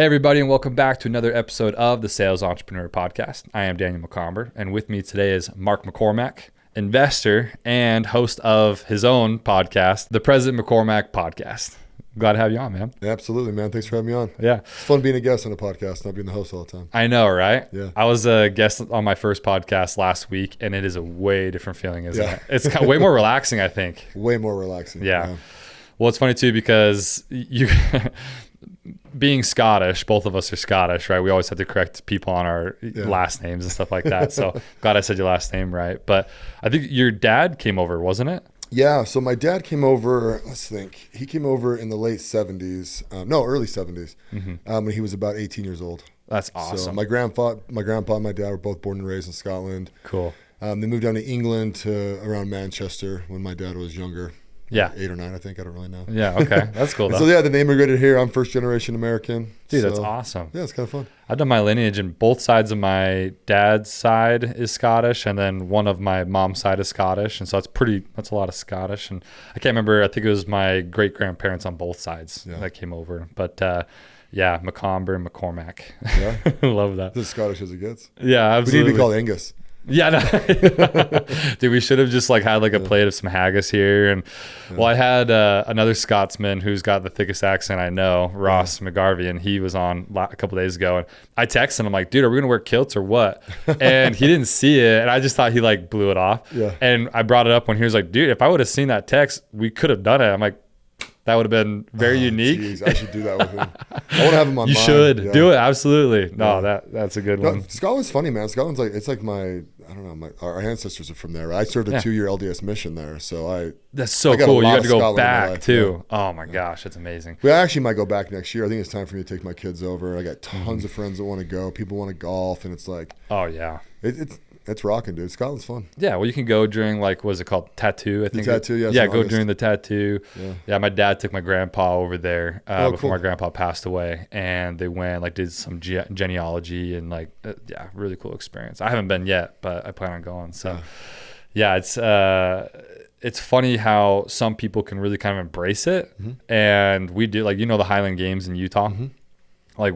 Hey, everybody, and welcome back to another episode of the Sales Entrepreneur Podcast. I am Daniel McComber, and with me today is Mark McCormack, investor and host of his own podcast, the President McCormack Podcast. Glad to have you on, man. Yeah, absolutely, man. Thanks for having me on. Yeah. It's fun being a guest on a podcast, not being the host all the time. I know, right? Yeah. I was a guest on my first podcast last week, and it is a way different feeling, isn't it? It's kind of way more relaxing, I think. Way more relaxing. Yeah. Well, it's funny, too, because you... being Scottish, both of us are Scottish, right? We always have to correct people on our last names and stuff like that. So glad I said your last name right. But I think your dad came over, wasn't it? Yeah. So my dad came over, let's think. He came over in the late 70s. Early 70s when he was about 18 years old. That's awesome. So my grandpa and my dad were both born and raised in Scotland. Cool. They moved down to England to around Manchester when my dad was younger. Yeah. 8 or 9, I think. I don't really know. Yeah. Okay. That's cool, though. So, yeah, they immigrated here. I'm first generation American. Dude, that's awesome. Yeah, it's kind of fun. I've done my lineage, and both sides of my dad's side is Scottish, and then one of my mom's side is Scottish. And so that's a lot of Scottish. And I can't remember. I think it was my great-grandparents on both sides that came over. But, McComber and McCormack. Yeah. Love that. It's as Scottish as it gets. Yeah, absolutely. We need to be called Angus. Yeah, no. Dude, we should have just had a plate of some haggis here. And well, I had another Scotsman who's got the thickest accent I know, Ross McGarvey, and he was on a couple days ago. And I texted him, I'm like, dude, are we gonna wear kilts or what? And he didn't see it, and I just thought he blew it off. Yeah. And I brought it up when he was like, dude, if I would have seen that text, we could have done it. I'm like, that would have been very unique. Geez, I should do that with him. I want to have him on. You mine. should do it. Absolutely. No, that's a good one. Scotland's funny, man. Scotland's our ancestors are from there. I served a 2-year LDS mission there, so that's so cool. You got to go back too. Yeah. Oh my gosh, that's amazing. We actually might go back next year. I think it's time for me to take my kids over. I got tons of friends that want to go. People want to golf, and it's like, oh yeah, it's rocking, dude. Scotland's fun. Yeah, well, you can go during what's it called? Tattoo, I think. The tattoo, yeah. Go during the tattoo. Yeah, my dad took my grandpa over there before my grandpa passed away, and they went did some genealogy and really cool experience. I haven't been yet, but I plan on going. So, it's funny how some people can really kind of embrace it, and we do the Highland Games in Utah. I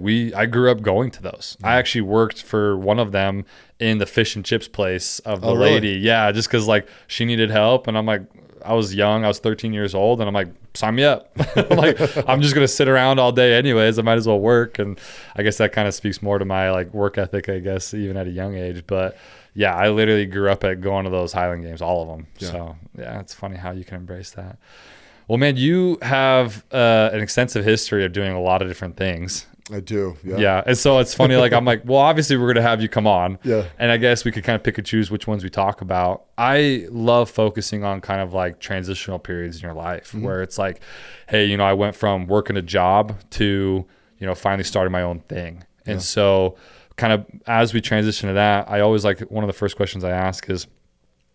grew up going to those. I actually worked for one of them in the fish and chips place of the lady. Really? Yeah, just because she needed help, and I'm like, I was young. I was 13 years old, and I'm like, sign me up. I'm just gonna sit around all day anyways. I might as well work, and I guess that kind of speaks more to my work ethic, I guess, even at a young age. But yeah, I literally grew up at going to those Highland Games, all of them. Yeah. So yeah, it's funny how you can embrace that. Well, man, you have an extensive history of doing a lot of different things. I do. Yeah. Yeah. And so it's funny. I'm like, well, obviously we're going to have you come on. Yeah. And I guess we could kind of pick and choose which ones we talk about. I love focusing on kind of transitional periods in your life where it's hey, I went from working a job to, finally starting my own thing. And so kind of as we transition to that, I always one of the first questions I ask is,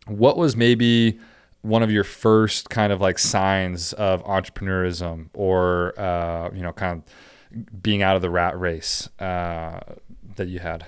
what was maybe one of your first kind of signs of entrepreneurism or, kind of being out of the rat race that you had?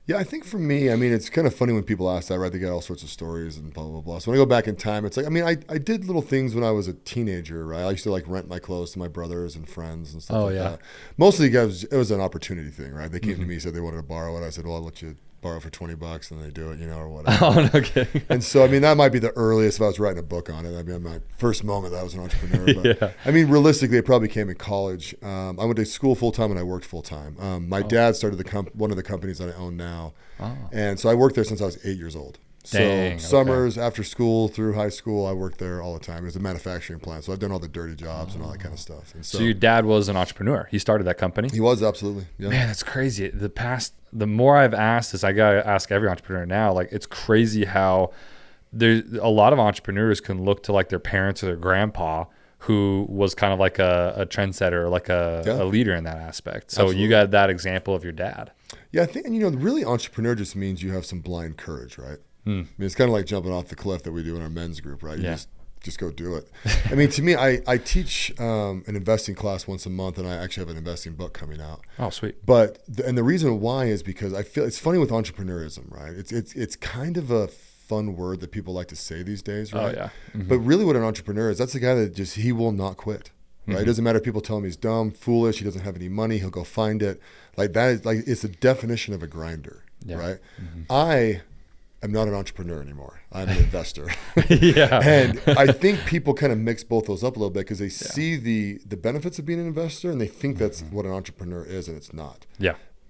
Yeah, I think for me, it's kind of funny when people ask that, right? They get all sorts of stories and blah, blah, blah. So when I go back in time, it's I did little things when I was a teenager, right? I used to rent my clothes to my brothers and friends and stuff that. Mostly it was an opportunity thing, right? They came to me, said they wanted to borrow it. I said, well, I'll let you borrow for $20 and they do it, or whatever. Oh, no kidding. And so, that might be the earliest if I was writing a book on it. My first moment that I was an entrepreneur. But, realistically, it probably came in college. I went to school full-time and I worked full-time. My dad started one of the companies that I own now. Oh. And so I worked there since I was 8 years old. Dang, so summers, after school, through high school, I worked there all the time. It was a manufacturing plant. So I've done all the dirty jobs and all that kind of stuff. And so your dad was an entrepreneur. He started that company? He was, absolutely. Yeah. Man, that's crazy. The more I've asked this, I got to ask every entrepreneur now, it's crazy how there's a lot of entrepreneurs can look to their parents or their grandpa who was kind of a trendsetter, a leader in that aspect. So absolutely. You got that example of your dad. Yeah, I think, really entrepreneur just means you have some blind courage, right? It's kind of like jumping off the cliff that we do in our men's group, right? You just go do it. To me, I teach an investing class once a month, and I actually have an investing book coming out. Oh, sweet. But the reason why is because I feel it's funny with entrepreneurism, right? It's kind of a fun word that people like to say these days, right? Oh, yeah. But really what an entrepreneur is, that's the guy that he will not quit. right? It doesn't matter if people tell him he's dumb, foolish, he doesn't have any money, he'll go find it. Like that is like, it's the definition of a grinder, right? I am not an entrepreneur anymore. I'm an investor. And I think people kind of mix both those up a little bit because they see the benefits of being an investor and they think that's what an entrepreneur is, and it's not.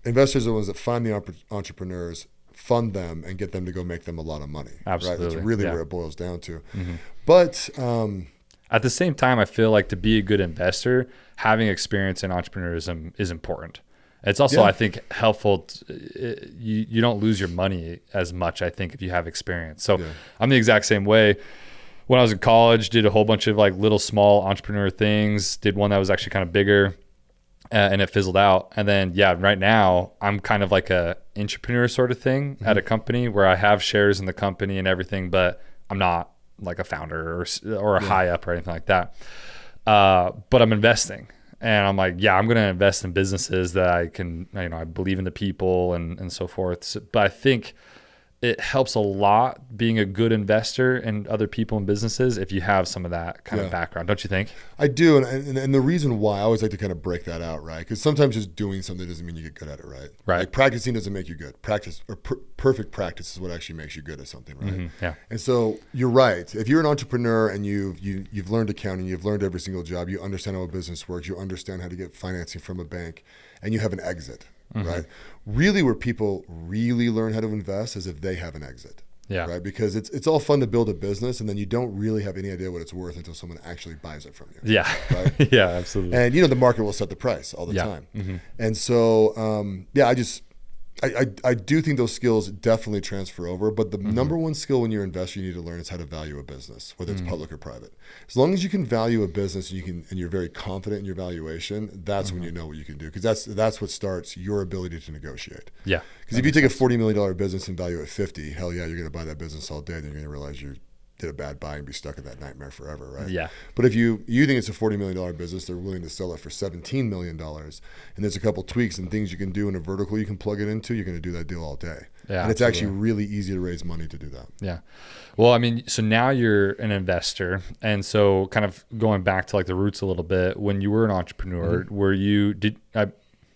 Investors are the ones that find the entrepreneurs, fund them, and get them to go make them a lot of money. Absolutely. Right? That's really where it boils down to. But at the same time, I feel like to be a good investor, having experience in entrepreneurism is important. It's also, I think, helpful. You don't lose your money as much, I think, if you have experience. So I'm the exact same way. When I was in college, did a whole bunch of like little small entrepreneur things, did one that was actually kind of bigger, and it fizzled out. And then, right now I'm kind of like a entrepreneur sort of thing at a company where I have shares in the company and everything, but I'm not like a founder or a high up or anything like that. But I'm investing. And I'm like, I'm going to invest in businesses that I can, I believe in the people and so forth. So, but I think it helps a lot being a good investor in other people and businesses if you have some of that kind of background, don't you think? I do. And the reason why I always like to kind of break that out, right? Because sometimes just doing something doesn't mean you get good at it, right? Like practicing doesn't make you good. Practice or perfect practice is what actually makes you good at something, right? And so you're right. If you're an entrepreneur and you've learned accounting, you've learned every single job, you understand how a business works, you understand how to get financing from a bank, and you have an exit. Right. Really, where people really learn how to invest is if they have an exit. Right. Because it's all fun to build a business, and then you don't really have any idea what it's worth until someone actually buys it from you. Right. Absolutely. And the market will set the price all the time. And so I do think those skills definitely transfer over, but the number one skill when you're an investor you need to learn is how to value a business, whether it's public or private. As long as you can value a business and you're very confident in your valuation, that's when you know what you can do, because that's what starts your ability to negotiate. Because if you take a $40 million business and value it at 50, hell yeah, you're going to buy that business all day, then you're going to realize you did a bad buy and be stuck in that nightmare forever, right? But if you think it's a $40 million business, they're willing to sell it for $17 million, and there's a couple tweaks and things you can do in a vertical you can plug it into, you're going to do that deal all day. And it's actually really easy to raise money to do that. Well, I mean, so now you're an investor, and so kind of going back to like the roots a little bit, when you were an entrepreneur,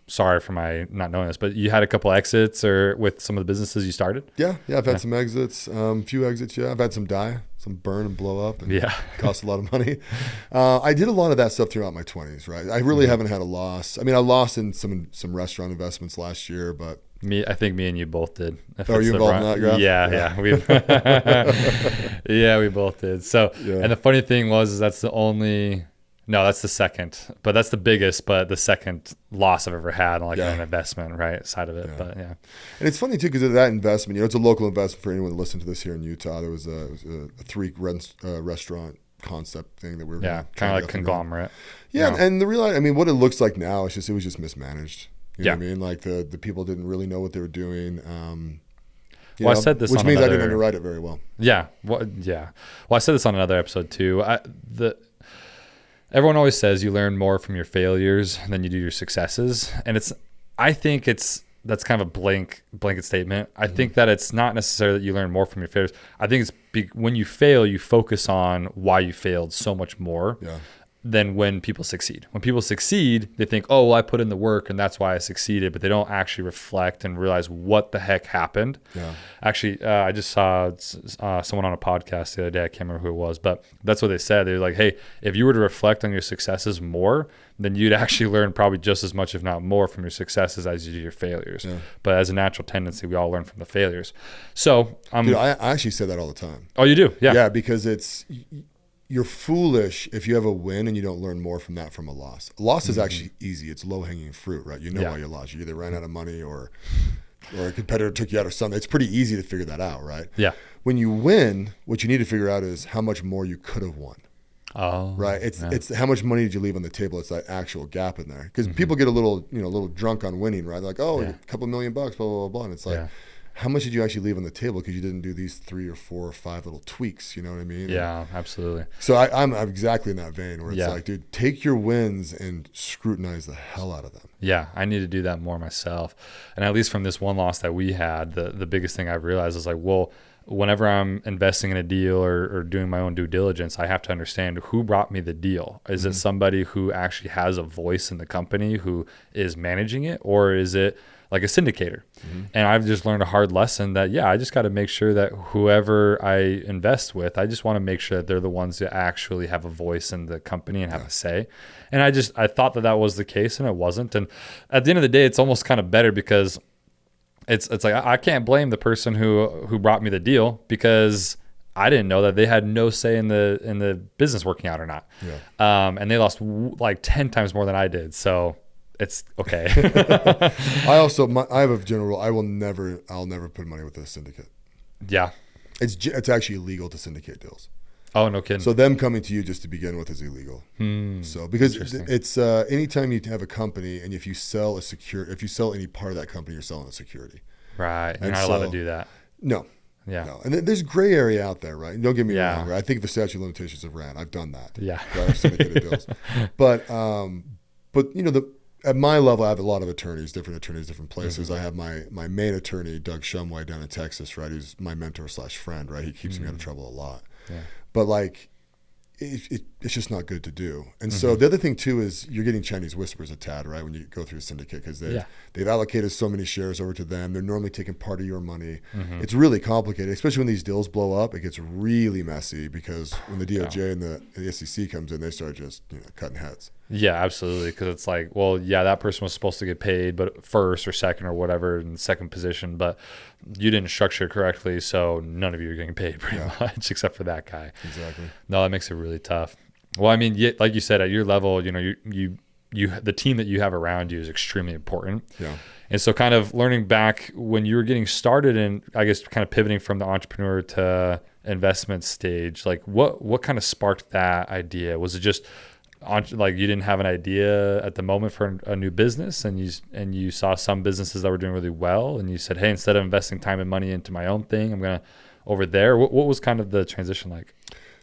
sorry for my not knowing this, but you had a couple exits or with some of the businesses you started? I've had some exits, few exits. I've had some burn and blow up and cost a lot of money. I did a lot of that stuff throughout my 20s, right? I really haven't had a loss. I mean, I lost in some restaurant investments last year, but I think me and you both did. Are you involved in that, Graf? We both did. So, and the funny thing was that's that's the second, but that's the biggest, but the second loss I've ever had on an investment, right, side of it. But And it's funny too, because of that investment, it's a local investment for anyone that listened to this here in Utah. There was a 3 restaurant concept thing that we were kind of like conglomerate. And what it looks like now is it was just mismanaged. You know what I mean? Like the people didn't really know what they were doing. I said this, which means I didn't underwrite it very well. Well, I said this on another episode too. Everyone always says you learn more from your failures than you do your successes. And I think that's kind of a blanket statement. I think that it's not necessarily that you learn more from your failures. I think it's when you fail, you focus on why you failed so much more than when people succeed. When people succeed, they think, oh, well, I put in the work and that's why I succeeded, but they don't actually reflect and realize what the heck happened. Actually, I just saw someone on a podcast the other day. I can't remember who it was, but that's what they said. They were like, hey, if you were to reflect on your successes more, then you'd actually learn probably just as much, if not more, from your successes as you do your failures. But as a natural tendency, we all learn from the failures. So Dude, I actually say that all the time. Oh, you do? Yeah, because you're foolish if you have a win and you don't learn more from that from a loss. A loss is actually easy. It's low-hanging fruit, right? You know why you lost. You either ran out of money or a competitor took you out or something. It's pretty easy to figure that out, right? When you win, what you need to figure out is how much more you could have won. Right. It's how much money did you leave on the table? It's that actual gap in there. Because people get a little drunk on winning, right? They're like, a couple $1 million, blah, blah, blah, blah. And it's like, how much did you actually leave on the table because you didn't do these 3 or 4 or 5 little tweaks? You know what I mean? Absolutely. So I'm exactly in that vein where it's like, dude, take your wins and scrutinize the hell out of them. I need to do that more myself. And at least from this one loss that we had, the biggest thing I've realized is like, well, whenever I'm investing in a deal or doing my own due diligence, I have to understand who brought me the deal. Is it somebody who actually has a voice in the company who is managing it, or is it like a syndicator? And I've just learned a hard lesson that, I just got to make sure that whoever I invest with, I just want to make sure that they're the ones that actually have a voice in the company and have a say. And I thought that was the case, and it wasn't. And at the end of the day, it's almost kind of better, because it's like I can't blame the person who brought me the deal, because I didn't know that they had no say in the business working out or not. And they lost like 10 times more than I did. So it's okay. I have a general rule. I'll never put money with a syndicate. Yeah. It's actually illegal to syndicate deals. Oh, no kidding. So them coming to you just to begin with is illegal. So because it's anytime you have a company, and if you sell any part of that company, you're selling a security. Right. You're not allowed to do that. No. Yeah. No. And there's gray area out there, right? Don't get me wrong. Right? I think the statute of limitations have ran. I've done that. Yeah. Right? I've syndicated deals. But at my level, I have a lot of different attorneys, different places. I have my main attorney, Doug Shumway, down in Texas, right? Who's my mentor / friend, right? He keeps me out of trouble a lot. Yeah. But like, it's just not good to do. And so the other thing too is you're getting Chinese whispers a tad, right? When you go through a syndicate, because they've allocated so many shares over to them. They're normally taking part of your money. It's really complicated, especially when these deals blow up. It gets really messy, because when the DOJ and the SEC comes in, they start just cutting heads. Yeah, absolutely. Because it's like, well, that person was supposed to get paid, but first or second or whatever in second position, but you didn't structure it correctly, so none of you are getting paid pretty much, except for that guy. Exactly. No, that makes it really tough. Well, I mean, like you said, at your level, you the team that you have around you is extremely important. Yeah. And so, kind of learning back when you were getting started, and I guess kind of pivoting from the entrepreneur to investment stage, like what kind of sparked that idea? Was it just like you didn't have an idea at the moment for a new business, and you saw some businesses that were doing really well, and you said, hey, instead of investing time and money into my own thing, I'm gonna over there? What was kind of the transition like?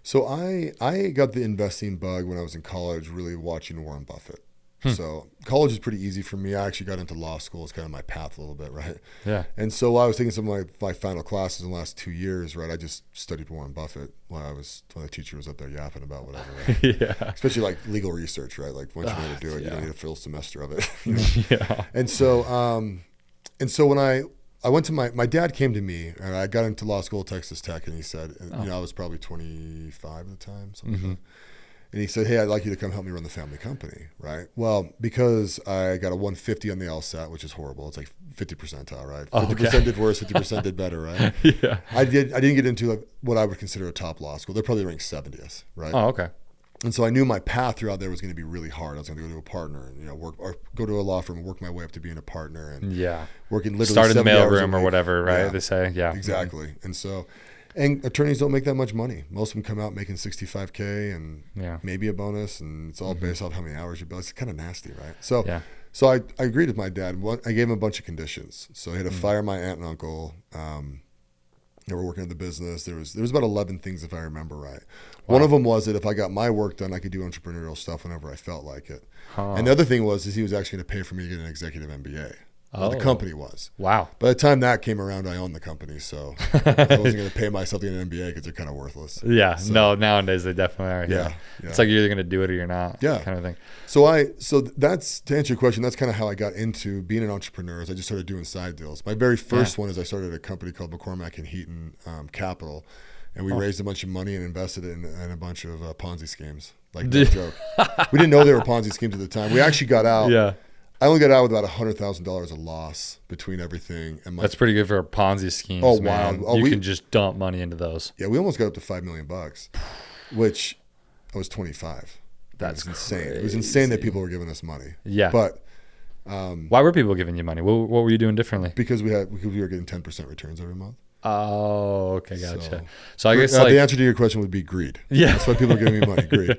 So I got the investing bug when I was in college, really watching Warren Buffett. So college is pretty easy for me. I actually got into law school. It's kind of my path a little bit, right? Yeah. And so I was taking some of my final classes in the last 2 years, right? I just studied Warren Buffett when the teacher was up there yapping about whatever. Right? Yeah. Especially like legal research, right? Like once you know how to do it, you don't need a full semester of it. Yeah. And so when I went to my dad came to me, and I got into law school at Texas Tech, and he said, I was probably 25 at the time, something like that. And he said, hey, I'd like you to come help me run the family company, right? Well, because I got a 150 on the LSAT, which is horrible. It's like 50 percentile, right? 50% did worse, 50% did better, right? Yeah. I didn't get into what I would consider a top law school. They're probably ranked 70th, right? Oh, okay. And so I knew my path throughout there was going to be really hard. I was going to go to a partner and work, or go to a law firm and work my way up to being a partner, and working literally start in the mailroom or whatever, right? They say, exactly. And attorneys don't make that much money. Most of them come out making $65K and maybe a bonus, and it's all based off how many hours you bill. It's kind of nasty, right? So I agreed with my dad. I gave him a bunch of conditions. So I had to fire my aunt and uncle. They were working at the business. There was about 11 things, if I remember right. Wow. One of them was that if I got my work done, I could do entrepreneurial stuff whenever I felt like it. And the other thing was he was actually going to pay for me to get an executive MBA. Well, the company was. Wow. By the time that came around, I owned the company, so I wasn't going to pay myself to get an MBA because they're kind of worthless. Yeah. So, no, nowadays they definitely are. Yeah. It's like you're either going to do it or you're not. Yeah. Kind of thing. So that's, to answer your question, that's kind of how I got into being an entrepreneur. Is I just started doing side deals. My very first one is I started a company called McCormack and I Capital, and we raised a bunch of money and invested it in a bunch of Ponzi schemes. Like, no joke. We didn't know they were Ponzi schemes at the time. We actually got out. Yeah. I only got out with about $100,000 of loss between everything. And that's pretty good for a Ponzi scheme. Oh, man. Wow. You can just dump money into those. Yeah, we almost got up to $5 million, which I was 25. That's insane. It was insane that people were giving us money. Yeah. But why were people giving you money? What were you doing differently? Because we were getting 10% returns every month. Oh, okay, gotcha. So I guess the answer to your question would be greed. Yeah, that's why people are giving me money. Greed.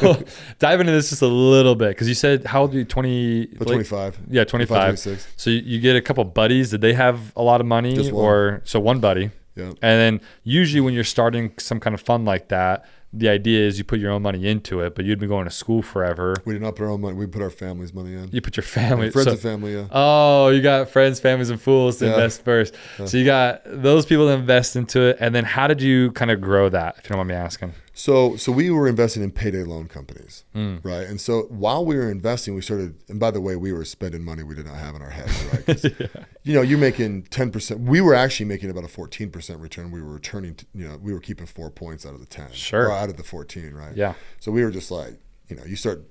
Well, dive into this just a little bit, because you said, how old are you? 25. Yeah, 25. 26. So you get a couple buddies. Did they have a lot of money, Just one. or so one buddy? Yeah. And then usually when you're starting some kind of fund like that, the idea is you put your own money into it, but you'd been going to school forever. We did not put our own money. We put our family's money in. You put your family. Friends and family, yeah. Oh, you got friends, families, and fools to invest first. Yeah. So you got those people to invest into it. And then how did you kind of grow that, if you don't mind me asking? So we were investing in payday loan companies, right? And so while we were investing, we started, and by the way, we were spending money we did not have in our heads, right? Yeah. You know, you're making 10%. We were actually making about a 14% return. We were returning, we were keeping 4 points out of the 10. Sure. Or out of the 14, right? Yeah. So we were just like, you start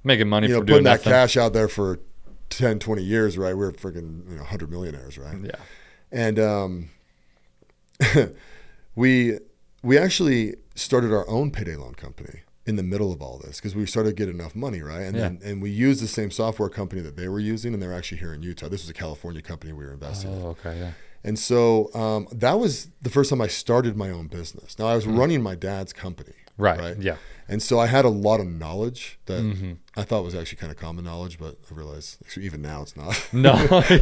making money for doing putting nothing. that cash out there for 10, 20 years, right? We're freaking, 100 millionaires, right? Yeah. And we actually started our own payday loan company in the middle of all this because we started to get enough money, right? And we used the same software company that they were using, and they're actually here in Utah. This was a California company we were investing in. Oh, okay, yeah. And so that was the first time I started my own business. Now I was running my dad's company, right? Yeah. And so I had a lot of knowledge that I thought was actually kind of common knowledge, but I realized even now it's not. No.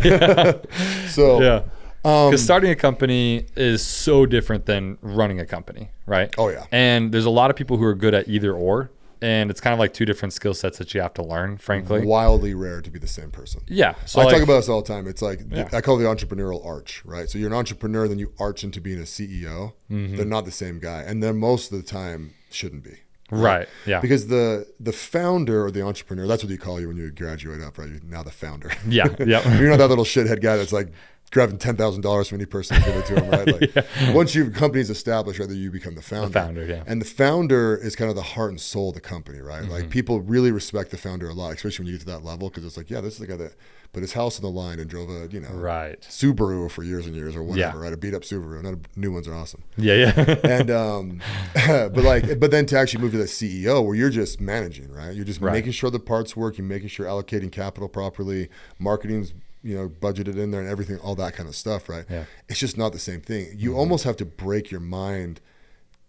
Yeah. So yeah. Because starting a company is so different than running a company, right? Oh, yeah. And there's a lot of people who are good at either or. And it's kind of like two different skill sets that you have to learn, frankly. Wildly rare to be the same person. Yeah. So I talk about this all the time. It's like, I call it the entrepreneurial arch, right? So you're an entrepreneur, then you arch into being a CEO. They're not the same guy. And then most of the time shouldn't be. Right. Yeah. Because the founder or the entrepreneur, that's what you call you when you graduate up, right? You're now the founder. Yeah. Yeah. You're not that little shithead guy that's like grabbing $10,000 from any person and give it to him, right? Like once your company's established, right, you become the founder. The founder, yeah. And the founder is kind of the heart and soul of the company, right? Like people really respect the founder a lot, especially when you get to that level, because it's like, yeah, this is the guy that put his house on the line and drove a, right, Subaru for years and years or whatever, right? A beat up Subaru. Not new ones are awesome. Yeah, yeah. And but then to actually move to the CEO where you're just managing, right? You're just making sure the parts work, you're making sure allocating capital properly, marketing's budgeted in there and everything, all that kind of stuff, right? Yeah. It's just not the same thing. You almost have to break your mind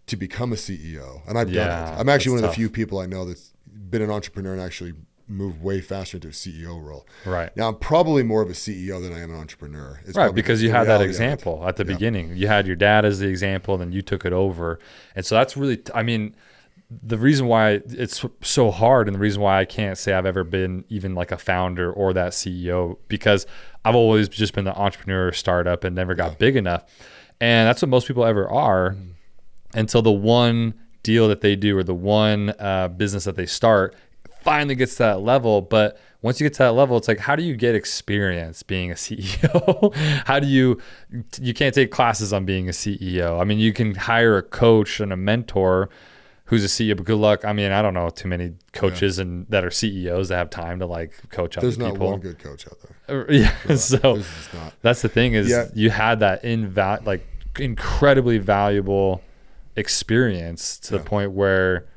to become a CEO. And I've done it. I'm actually one of the few people I know that's been an entrepreneur and actually moved way faster into a CEO role. Right. Now I'm probably more of a CEO than I am an entrepreneur. It's right, because you had that example at the beginning. You had your dad as the example, and then you took it over. And so that's really, the reason why it's so hard and the reason why I can't say I've ever been even like a founder or that CEO, because I've always just been the entrepreneur startup and never got big enough. And that's what most people ever are until the one deal that they do or the one business that they start finally gets to that level. But once you get to that level, it's like, how do you get experience being a CEO? How do you can't take classes on being a CEO. I mean, you can hire a coach and a mentor who's a CEO, but good luck. I mean, I don't know too many coaches and that are CEOs that have time to like coach other people. There's not one good coach out there. Yeah. So that's the thing is you had that incredibly valuable experience to the point where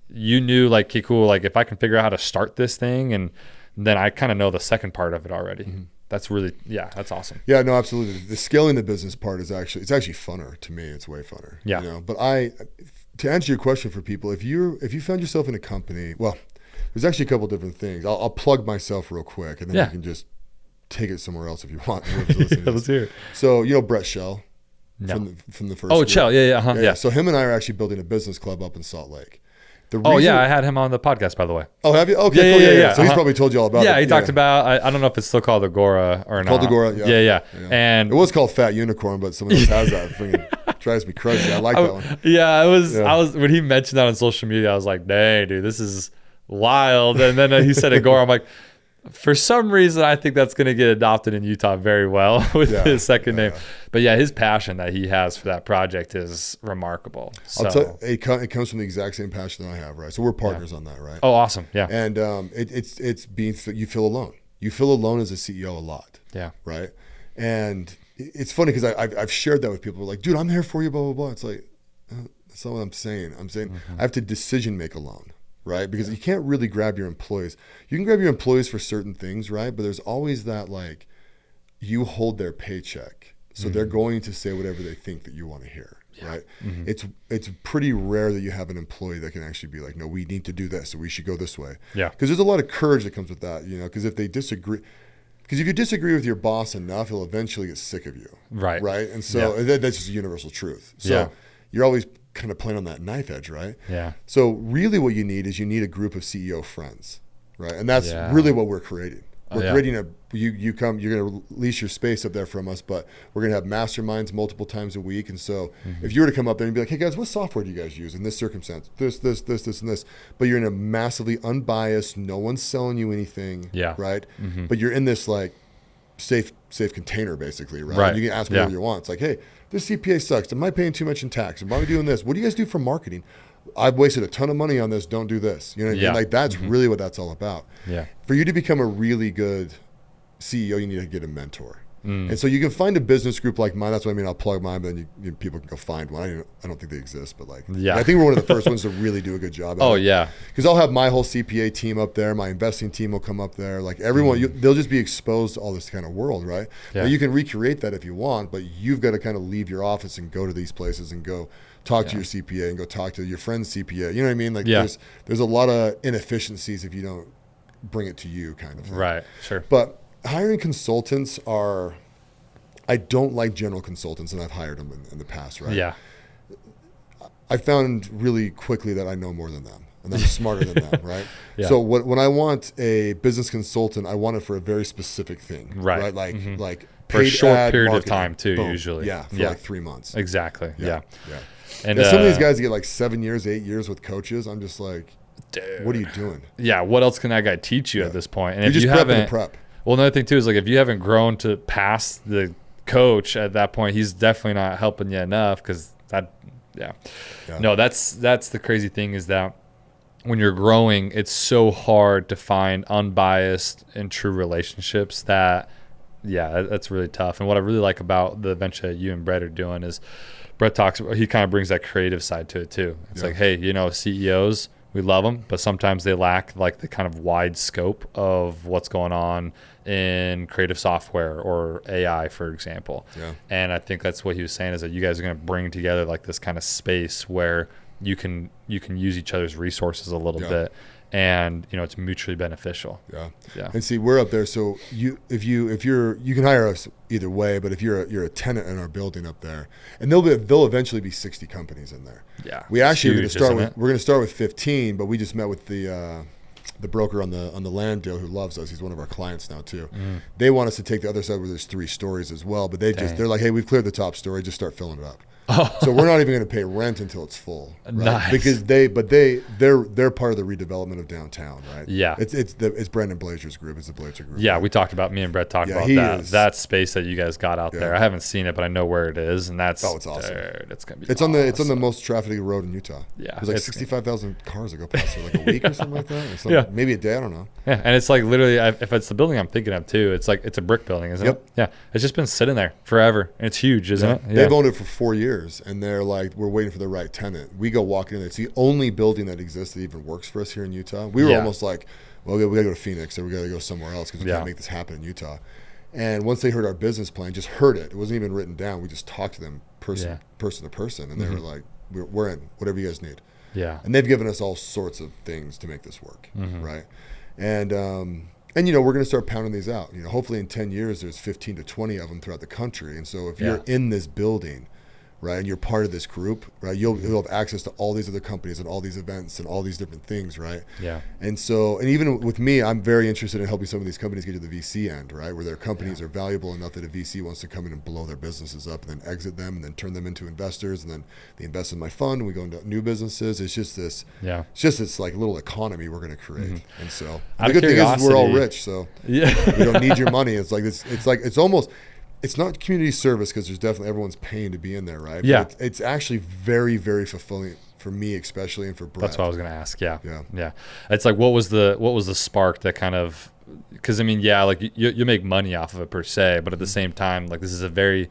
you knew like, okay, cool. Like if I can figure out how to start this thing, and then I kind of know the second part of it already. That's really, that's awesome. Yeah, no, absolutely. The scaling the business part is actually funner to me. It's way funner. Yeah. But to answer your question for people, if you found yourself in a company, well, there's actually a couple different things. I'll plug myself real quick, and then you can just take it somewhere else if you want. Let's hear it. So Brett Shell from the first. Oh, Shell, yeah. So him and I are actually building a business club up in Salt Lake. I had him on the podcast, by the way. Oh, have you? Okay, cool. Yeah. So he's probably told you all about it. Yeah, he talked about, I don't know if it's still called Agora or not. Called Agora, yeah. And it was called Fat Unicorn, but someone else has that. Freaking drives me crazy. I like that one. Yeah, I was when he mentioned that on social media, I was like, dang, dude, this is wild. And then he said Agora. I'm like, for some reason, I think that's going to get adopted in Utah very well with his second name. But his passion that he has for that project is remarkable. So. I'll tell you, it comes from the exact same passion that I have, right? So we're partners on that, right? Oh, awesome. Yeah. And it's being, you feel alone. You feel alone as a CEO a lot. Yeah. Right? And it's funny because I've shared that with people. Like, dude, I'm here for you, blah, blah, blah. It's like, that's not what I'm saying. I'm saying I have to decision make alone. Right? Because you can't really grab your employees. You can grab your employees for certain things, right? But there's always that, like, you hold their paycheck. So they're going to say whatever they think that you want to hear, right? It's pretty rare that you have an employee that can actually be like, no, we need to do this, or we should go this way. Yeah. Because there's a lot of courage that comes with that, because if they disagree, Because if you disagree with your boss enough, he'll eventually get sick of you. Right. Right. And so that's just a universal truth. So you're always kind of playing on that knife edge, right? Yeah. So really what you need is a group of CEO friends, right? And that's really what we're creating. We're creating you're going to lease your space up there from us, but we're going to have masterminds multiple times a week. And so if you were to come up there and be like, hey guys, what software do you guys use in this circumstance? This, and this. But you're in a massively unbiased, no one's selling you anything, right? But you're in this like safe container basically, right? You can ask whatever you want. It's like, hey, this CPA sucks. Am I paying too much in tax? Am I doing this? What do you guys do for marketing? I've wasted a ton of money on this. Don't do this. You know what I mean? Like that's really what that's all about. Yeah. For you to become a really good CEO, you need to get a mentor. And so you can find a business group like mine. That's what I mean. I'll plug mine, but then people can go find one. I don't think they exist, but I think we're one of the first ones to really do a good job. Because I'll have my whole CPA team up there. My investing team will come up there. Like everyone, they'll just be exposed to all this kind of world, right? Now you can recreate that if you want, but you've got to kind of leave your office and go to these places and go talk to your CPA and go talk to your friend's CPA. You know what I mean? Like there's a lot of inefficiencies if you don't bring it to you, kind of thing. Right. Sure. But hiring consultants I don't like general consultants, and I've hired them in the past, right? Yeah. I found really quickly that I know more than them, and I'm smarter than them, right? So when I want a business consultant, I want it for a very specific thing, right? Like for a short period marketing, of time too, boom. usually. For like 3 months. Exactly. Yeah. And some of these guys get like 7 years, 8 years with coaches. I'm just like, dude, what are you doing? Yeah. What else can that guy teach you at this point? And you if just you haven't, well, another thing too is like if you haven't grown to pass the coach at that point, he's definitely not helping you enough because no, that's the crazy thing is that when you're growing, it's so hard to find unbiased and true relationships that's really tough. And what I really like about the venture you and Brett are doing is Brett he kind of brings that creative side to it too. It's like, hey, CEOs, we love them, but sometimes they lack like the kind of wide scope of what's going on in creative software or AI, for example. And I think that's what he was saying is that you guys are going to bring together like this kind of space where you can use each other's resources a little bit, and it's mutually beneficial. And see, we're up there, so you can hire us either way, but if you're a tenant in our building up there, and there'll eventually be 60 companies in there. We actually we're going to start with 15, but we just met with the broker on the land deal who loves us. He's one of our clients now too. They want us to take the other side where there's 3 stories as well, but they're like, hey, we've cleared the top story, just start filling it up. So we're not even going to pay rent until it's full, right? Nice. Because they're part of the redevelopment of downtown, right? It's Brandon Blazer's group. It's the Blazer group. Right? We talked about about that space that you guys got out there. I haven't seen it, but I know where it is, and it's awesome. Dude, it's gonna be. It's awesome. on the most trafficked road in Utah. There's like 65,000 cars that go past there like a week or something like that. Or maybe a day. I don't know. And it's like literally, if it's the building I'm thinking of too, it's like it's a brick building, isn't it? Yeah, it's just been sitting there forever, and it's huge, isn't it? They've owned it for 4 years. And they're like, we're waiting for the right tenant. We go walking in there. It's the only building that exists that even works for us here in Utah. We were almost like, well, we got to go to Phoenix or we got to go somewhere else because we can't make this happen in Utah. And once they heard our business plan, just heard it. It wasn't even written down. We just talked to them person to person. And they were like, we're in, whatever you guys need. And they've given us all sorts of things to make this work, right? And we're going to start pounding these out. Hopefully in 10 years, there's 15 to 20 of them throughout the country. And so if you're in this building, right, and you're part of this group, right, you'll have access to all these other companies and all these events and all these different things, right? And so, and even with me, I'm very interested in helping some of these companies get to the VC end, right, where their companies are valuable enough that a VC wants to come in and blow their businesses up and then exit them and then turn them into investors, and then they invest in my fund and we go into new businesses. It's just this like little economy we're going to create. And so the good thing is we're all rich, so we don't need your money. It's not community service because there's definitely everyone's paying to be in there, right? But it's actually very, very fulfilling for me, especially, and for Brett. That's what I was going to ask. Yeah. It's like, what was the spark that kind of, because I mean, like you make money off of it per se, but at the same time, like this is a very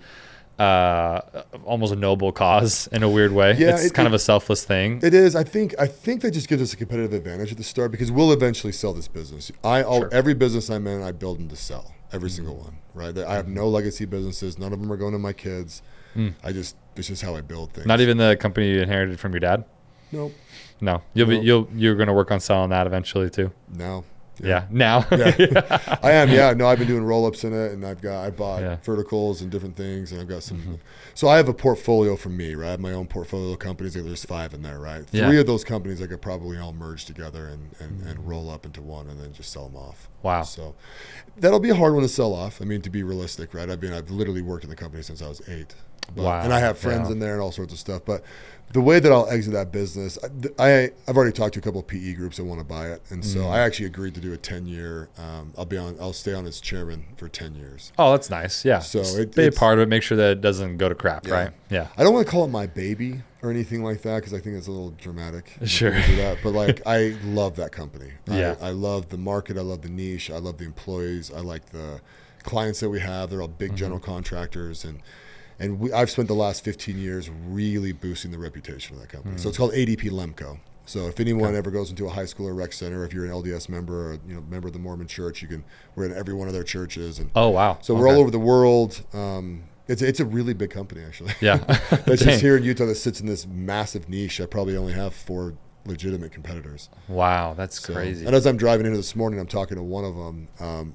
almost a noble cause in a weird way. It's kind of a selfless thing. It is. I think that just gives us a competitive advantage at the start because we'll eventually sell this business. Every business I'm in, I build them to sell. Every single one, right? I have no legacy businesses. None of them are going to my kids. It's just how I build things. Not even the company you inherited from your dad? Nope. No. You're going to work on selling that eventually too? No. Yeah. Now. Yeah. I am. Yeah. No, I've been doing roll-ups in it, and I bought Yeah. verticals and different things, and I've got some. So I have a portfolio from me, right? I have my own portfolio of companies. There's 5 in there, right? Yeah. 3 of those companies I could probably all merge together and roll up into one, and then just sell them off. Wow. So that'll be a hard one to sell off. I mean, to be realistic, right? I've literally worked in the company since I was 8. Wow. And I have friends in there and all sorts of stuff. But the way that I'll exit that business, I've already talked to a couple of PE groups that want to buy it, and so I actually agreed to do a 10-year. I'll stay on as chairman for 10 years. Oh, that's nice. Yeah. So be a part of it. Make sure that it doesn't go to crap, Yeah. right? Yeah. I don't want to call it my baby or anything like that because I think it's a little dramatic. Sure. Do that. But like, I love that company. Yeah. I love the market. I love the niche. I love the employees. I like the clients that we have. They're all big general contractors, and I've spent the last 15 years really boosting the reputation of that company. So it's called ADP Lemco. So if anyone ever goes into a high school or rec center, if you're an LDS member or member of the Mormon Church, we're in every one of their churches. And Oh, wow. so we're all over the world. It's a really big company, actually. Yeah. That's just here in Utah that sits in this massive niche. I probably only have 4 legitimate competitors. Wow, that's crazy. And as I'm driving into this morning, I'm talking to one of them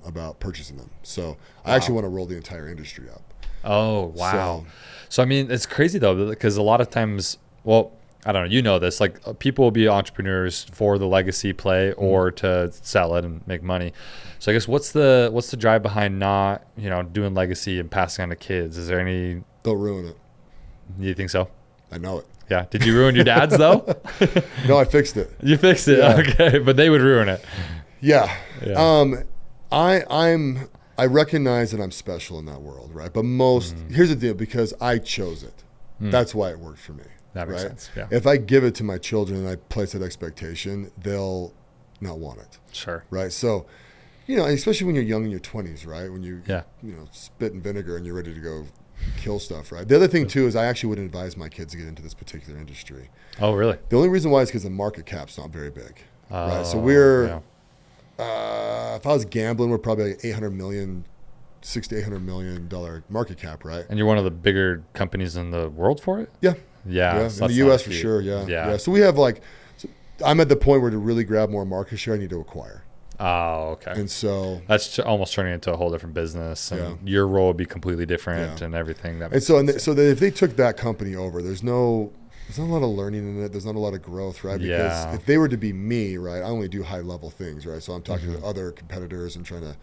about purchasing them. So I actually want to roll the entire industry up. Oh, wow. So I mean, it's crazy though, because a lot of times, well, I don't know, you know this, like people will be entrepreneurs for the legacy play or to sell it and make money. So I guess what's the drive behind not, doing legacy and passing on to kids? Is there any? They'll ruin it. You think so? I know it. Yeah. Did you ruin your dad's though? No, I fixed it. You fixed it. Yeah. Okay. But they would ruin it. Yeah. I recognize that I'm special in that world, right? But here's the deal, because I chose it. That's why it worked for me. That makes sense. Yeah. If I give it to my children and I place that expectation, they'll not want it. Sure. Right. So, especially when you're young in your 20s, right? When you spit in vinegar and you're ready to go kill stuff, right? The other thing too is I actually wouldn't advise my kids to get into this particular industry. Oh, really? The only reason why is because the market cap's not very big. Right. So if I was gambling, we're probably like $600 to $800 million market cap, right? And you're one of the bigger companies in the world for it? Yeah. Yeah. So in the U.S. for sure. Yeah. So we have I'm at the point where to really grab more market share, I need to acquire. Oh, okay. And so that's almost turning into a whole different business, and your role would be completely different and everything. So that if they took that company over, there's not a lot of learning in it. There's not a lot of growth, right? Because if they were to be me, right, I only do high level things, right? So I'm talking to other competitors and trying to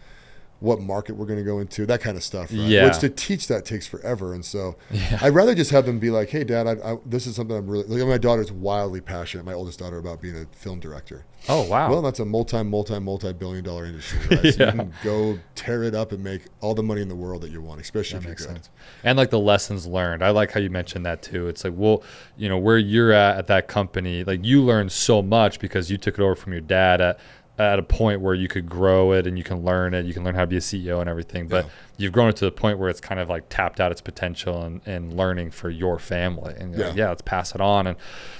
what market we're going to go into, that kind of stuff, right? Yeah. Which to teach that takes forever. And so I'd rather just have them be like, hey, Dad, this is something I'm really, my daughter's wildly passionate, my oldest daughter, about being a film director. Oh, wow. Well, that's a multi-billion dollar industry, right? So you can go tear it up and make all the money in the world that you want, especially if you're good. Sense. And like the lessons learned. I like how you mentioned that too. It's like, well, where you're at that company, like you learned so much because you took it over from your dad at a point where you could grow it and you can learn it. You can learn how to be a CEO and everything. But you've grown it to the point where it's kind of like tapped out its potential and learning for your family. And let's pass it on and,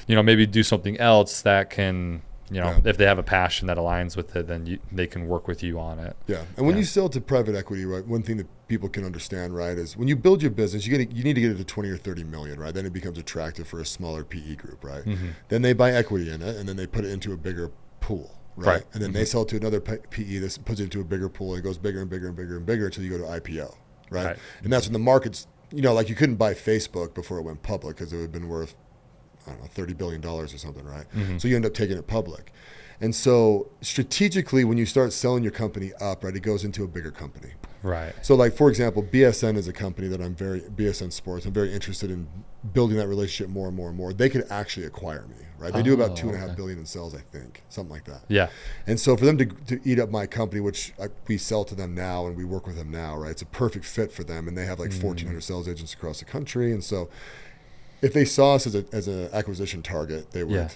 maybe do something else that can, if they have a passion that aligns with it, then they can work with you on it. Yeah. And when you sell to private equity, right, one thing that people can understand, right, is when you build your business, you need to get it to 20 or 30 million, right? Then it becomes attractive for a smaller PE group, right? Then they buy equity in it and then they put it into a bigger pool. Right. And then they sell to another PE that puts it into a bigger pool, and it goes bigger and bigger and bigger and bigger until you go to IPO. Right. And that's when the market's, like you couldn't buy Facebook before it went public because it would have been worth, I don't know, $30 billion or something. Right. So you end up taking it public. And so strategically, when you start selling your company up, right, it goes into a bigger company. Right. So like, for example, BSN is a company that BSN Sports, I'm very interested in building that relationship more and more and more. They could actually acquire me, right? They do about $2.5 billion in sales, I think, something like that. Yeah. And so for them to eat up my company, which we sell to them now and we work with them now, right? It's a perfect fit for them. And they have like 1,400 sales agents across the country. And so if they saw us as an acquisition target, they would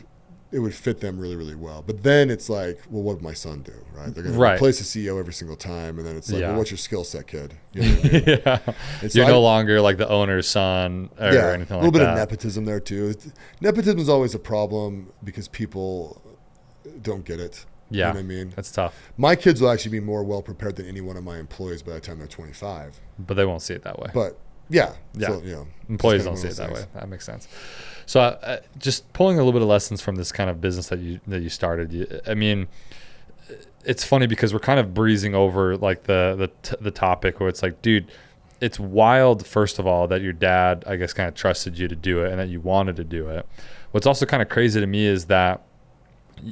it would fit them really, really well. But then it's like, well, what would my son do, right? They're going to replace the CEO every single time. And then it's like, well, what's your skill set, kid? You know what I mean? You're no longer like the owner's son or anything like that. A little bit of nepotism there too. Nepotism is always a problem because people don't get it. Yeah, you know what I mean? That's tough. My kids will actually be more well-prepared than any one of my employees by the time they're 25. But they won't see it that way. But so, employees don't see it that way. That makes sense. So just pulling a little bit of lessons from this kind of business that you started. I mean, it's funny because we're kind of breezing over like the topic where it's like, dude, it's wild, first of all, that your dad, I guess, kind of trusted you to do it and that you wanted to do it. What's also kind of crazy to me is that,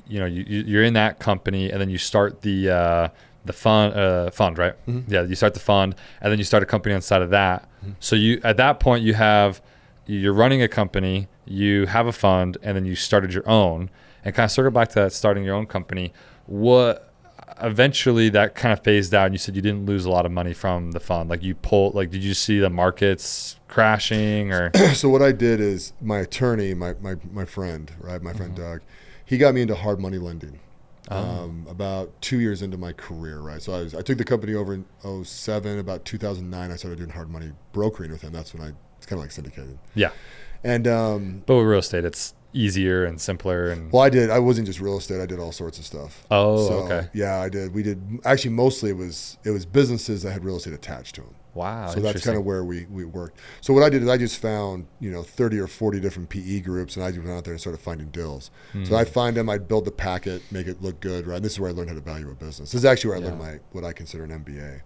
you know, you're in that company and then you start the fund, right? Mm-hmm. Yeah, you start the fund and then you start a company on the side of that. Mm-hmm. So you, at that point, you're running a company, you have a fund, and then you started your own. And kind of circle back to that, starting your own company. What eventually that kind of phased out, and you said you didn't lose a lot of money from the fund. Like did you see the markets crashing or? So what I did is my attorney, my friend, right? My friend Doug, he got me into hard money lending. About 2 years into my career, right? So I took the company over in 2007. About 2009, I started doing hard money brokering with him. That's when it's kind of like syndicated. Yeah. And but with real estate, it's easier and simpler. And well, I wasn't just real estate. I did all sorts of stuff. Oh, so, okay. Yeah, I did. We did actually mostly it was businesses that had real estate attached to them. Wow. So that's kind of where we worked. So what I did is I just found 30 or 40 different PE groups, and I just went out there and started finding deals. So I'd find them, I'd build the packet, make it look good, right? And this is where I learned how to value a business. This is actually where I learned what I consider an MBA.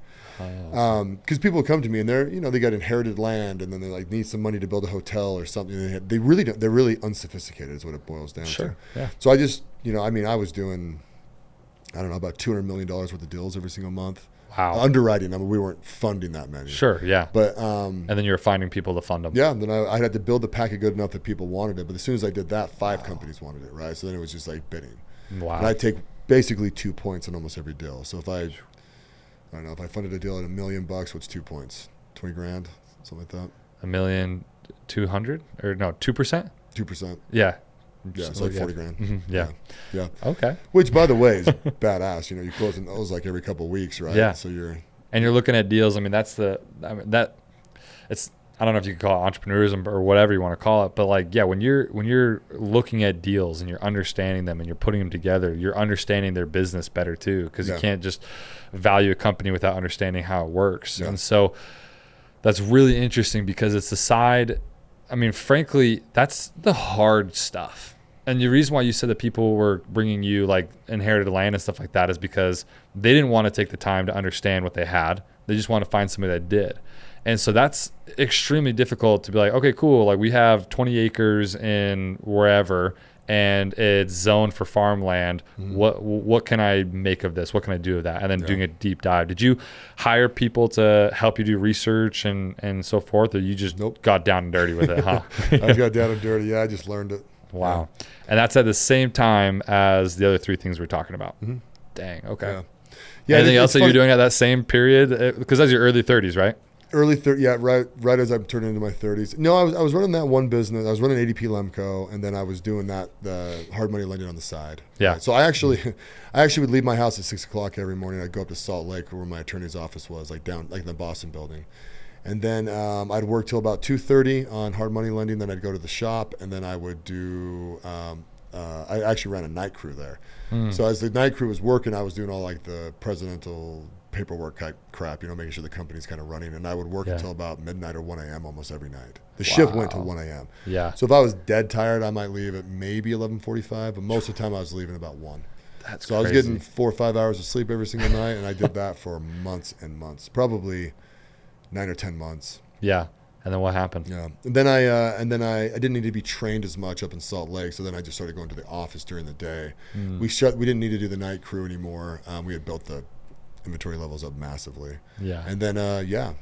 Because people come to me and they got inherited land and then they like need some money to build a hotel or something. They really don't. They're really unsophisticated is what it boils down to. Yeah. So I just, I was doing, I don't know, about $200 million worth of deals every single month. Wow. Underwriting. I mean, we weren't funding that many. Sure. Yeah. But and then you were finding people to fund them. Yeah. Then I had to build the packet good enough that people wanted it. But as soon as I did that, 5 companies wanted it. Right. So then it was just like bidding. Wow. And I take basically 2 points on almost every deal. So if I don't know, if I funded a deal at $1 million, what's 2 points? 20 grand, something like that. 1,200,000 or no, 2%? 2%. Yeah. Yeah, it's like 40 grand. Mm-hmm. Yeah. Okay. Which, by the way, is badass. You're closing those like every couple of weeks, right? Yeah. So you're looking at deals. I mean, it's, I don't know if you can call it entrepreneurism or whatever you want to call it, but like, yeah, when you're looking at deals and you're understanding them and you're putting them together, you're understanding their business better too, because you can't just value a company without understanding how it works. Yeah. And so that's really interesting because it's the side, I mean, frankly, that's the hard stuff. And the reason why you said that people were bringing you like inherited land and stuff like that is because they didn't want to take the time to understand what they had. They just want to find somebody that did. And so that's extremely difficult to be like, okay, cool. Like we have 20 acres in wherever and it's zoned for farmland. Mm-hmm. What can I make of this? What can I do with that? And then doing a deep dive. Did you hire people to help you do research and so forth? Or you just got down and dirty with it, huh? I just got down and dirty. Yeah, I just learned it. Wow. Yeah. And that's at the same time as the other 3 things we're talking about. Mm-hmm. Dang. Okay. Yeah. Anything else that you're doing at that same period? Because that's your early 30s, right? Early 30s, yeah, right as I'm turning into my 30s. No, I was running that one business. I was running ADP Lemco, and then I was doing the hard money lending on the side. Yeah. Right? So I actually would leave my house at 6 o'clock every morning. I'd go up to Salt Lake, where my attorney's office was, like down like in the Boston building. And then I'd work till about 2:30 on hard money lending. Then I'd go to the shop, and then I would do. I actually ran a night crew there. So as the night crew was working, I was doing all like the presidential paperwork type crap, making sure the company's kind of running. And I would work until about midnight or 1 a.m. almost every night. The shift went to 1 a.m. Yeah. So if I was dead tired, I might leave at maybe 11:45, but most of the time I was leaving about 1. That's so crazy. I was getting 4 or 5 hours of sleep every single night, and I did that for months and months, probably 9 or 10 months. Yeah. And then what happened? Yeah. And then I didn't need to be trained as much up in Salt Lake, so then I just started going to the office during the day. We didn't need to do the night crew anymore. We had built the inventory levels up massively. Yeah. And then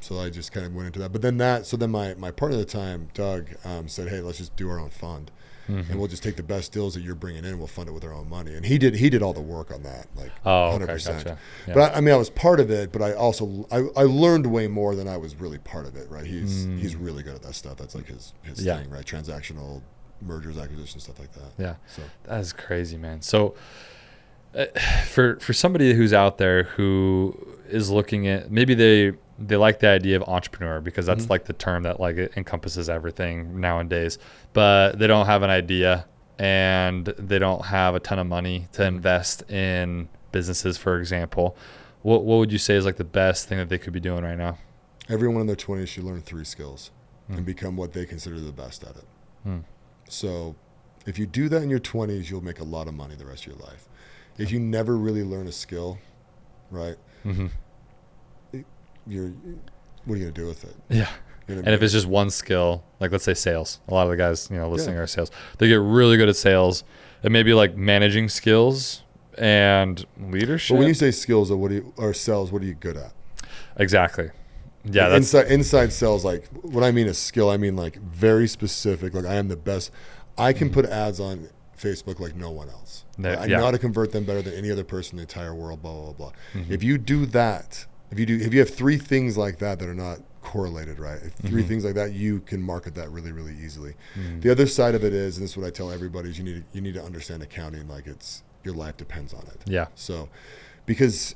so I just kind of went into that. But then my partner at the time, Doug, said, "Hey, let's just do our own fund." And we'll just take the best deals that you're bringing in. We'll fund it with our own money. And he did all the work on that, like 100%. Okay, gotcha. Yeah. But I was part of it. But I also I learned way more than I was really part of it. Right? He's really good at that stuff. That's like his thing, right? Transactional mergers, acquisitions, stuff like that. Yeah. So that is crazy, man. So for somebody who's out there who is looking at, maybe they like the idea of entrepreneur because that's like the term that like it encompasses everything nowadays, but they don't have an idea and they don't have a ton of money to invest in businesses, for example. What would you say is like the best thing that they could be doing right now? Everyone in their 20s should learn 3 skills and become what they consider the best at it. So if you do that in your 20s, you'll make a lot of money the rest of your life. if you never really learn a skill, right? Mm-hmm. What are you gonna do with it? Yeah. And if it's just one skill, like let's say sales, a lot of the guys, listening are sales. They get really good at sales. It may be like managing skills and leadership. But when you say skills or sales, what are you good at? Exactly. Yeah. Like inside sales, like what I mean is skill, I mean like very specific. Like I am the best. I can put ads on Facebook like no one else. I know how to convert them better than any other person in the entire world, blah, blah, blah. Mm-hmm. If you do that, if you have three things like that are not correlated, right? If three things like that, you can market that really, really easily. The other side of it is, and this is what I tell everybody, is you need to understand accounting like your life depends on it. Yeah. So because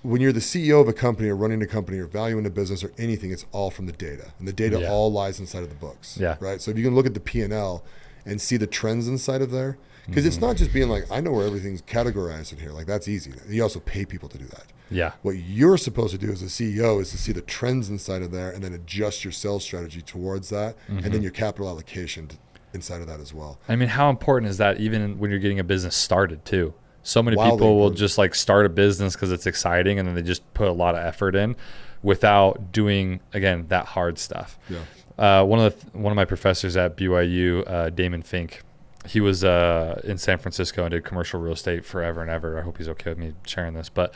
when you're the CEO of a company or running a company or valuing a business or anything, it's all from the data. And the data all lies inside of the books. Yeah. Right? So if you can look at the P&L and see the trends inside of there, because it's not just being like, I know where everything's categorized in here. Like that's easy. You also pay people to do that. Yeah. What you're supposed to do as a CEO is to see the trends inside of there and then adjust your sales strategy towards that, and then your capital allocation inside of that as well. I mean, how important is that even when you're getting a business started too? So many people will just like start a business because it's exciting, and then they just put a lot of effort in without doing, again, that hard stuff. Yeah. One of my professors at BYU, Damon Fink, he was in San Francisco and did commercial real estate forever and ever. I hope he's okay with me sharing this, but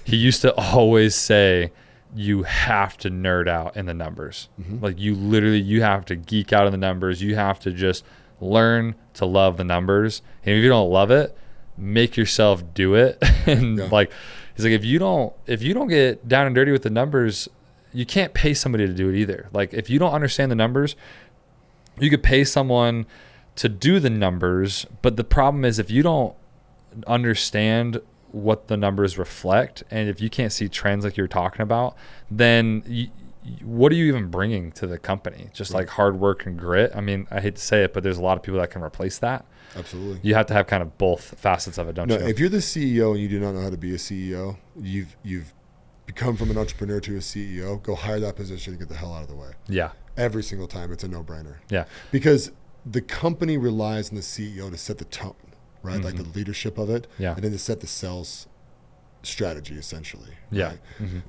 he used to always say, you have to nerd out in the numbers. Like you have to geek out in the numbers. You have to just learn to love the numbers. And if you don't love it, make yourself do it. And like, he's like, if you don't get down and dirty with the numbers, you can't pay somebody to do it either. Like if you don't understand the numbers, you could pay someone to do the numbers, but the problem is if you don't understand what the numbers reflect, and if you can't see trends like you're talking about, then what are you even bringing to the company? Just like hard work and grit. I mean, I hate to say it, but there's a lot of people that can replace that. Absolutely. You have to have kind of both facets of it, don't you? If you're the CEO and you do not know how to be a CEO, you've become from an entrepreneur to a CEO, go hire that position and get the hell out of the way. Yeah. Every single time, it's a no-brainer. Yeah. Because the company relies on the CEO to set the tone, right? Like the leadership of it, and then to set the sales strategy, essentially. Yeah.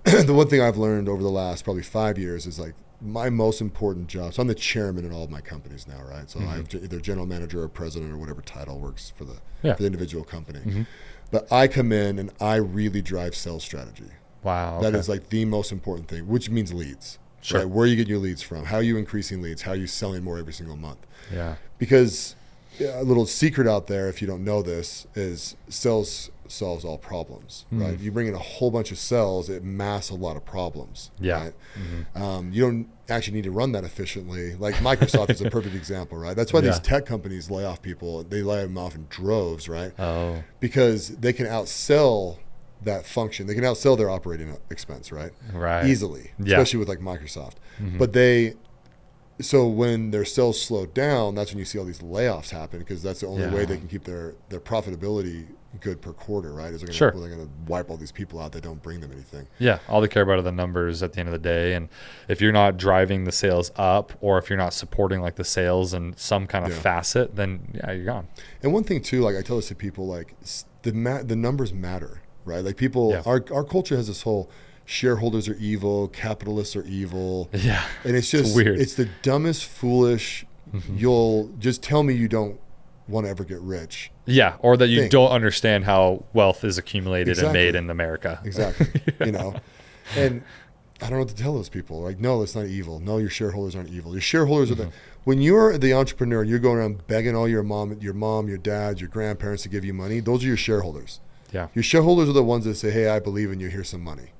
Right? The one thing I've learned over the last probably 5 years is like my most important job. So I'm the chairman in all of my companies now, right? So I'm either general manager or president or whatever title works for the individual company. But I come in and I really drive sales strategy. Wow. That is like the most important thing, which means leads. Sure. Right? Where are you getting your leads from? How are you increasing leads? How are you selling more every single month? Yeah. Because a little secret out there, if you don't know this, is sales solves all problems, right? You bring in a whole bunch of sales, it masks a lot of problems. Yeah. Right? You don't actually need to run that efficiently. Like Microsoft is a perfect example, right? That's why these tech companies lay off people. They lay them off in droves, right? Oh. Because they can outsell that function. They can outsell their operating expense, right? Right. Easily, especially with like Microsoft. But so when their sales slow down, that's when you see all these layoffs happen, because that's the only way they can keep their profitability good per quarter, right? Is they're going to wipe all these people out that don't bring them anything. Yeah. All they care about are the numbers at the end of the day. And if you're not driving the sales up, or if you're not supporting like the sales in some kind of facet, then you're gone. And one thing too, like I tell this to people, like the numbers matter, right? Like people, our culture has this whole shareholders are evil, capitalists are evil. Yeah. And it's just weird. It's the dumbest, foolish, you'll just tell me you don't want to ever get rich. Yeah. Or that you don't understand how wealth is accumulated and made in America. Exactly. And I don't know what to tell those people. Like, no, it's not evil. No, your shareholders aren't evil. Your shareholders are when you're the entrepreneur, you're going around begging all your mom, your dad, your grandparents to give you money. Those are your shareholders. Yeah. Your shareholders are the ones that say, hey, I believe in you. Here's some money.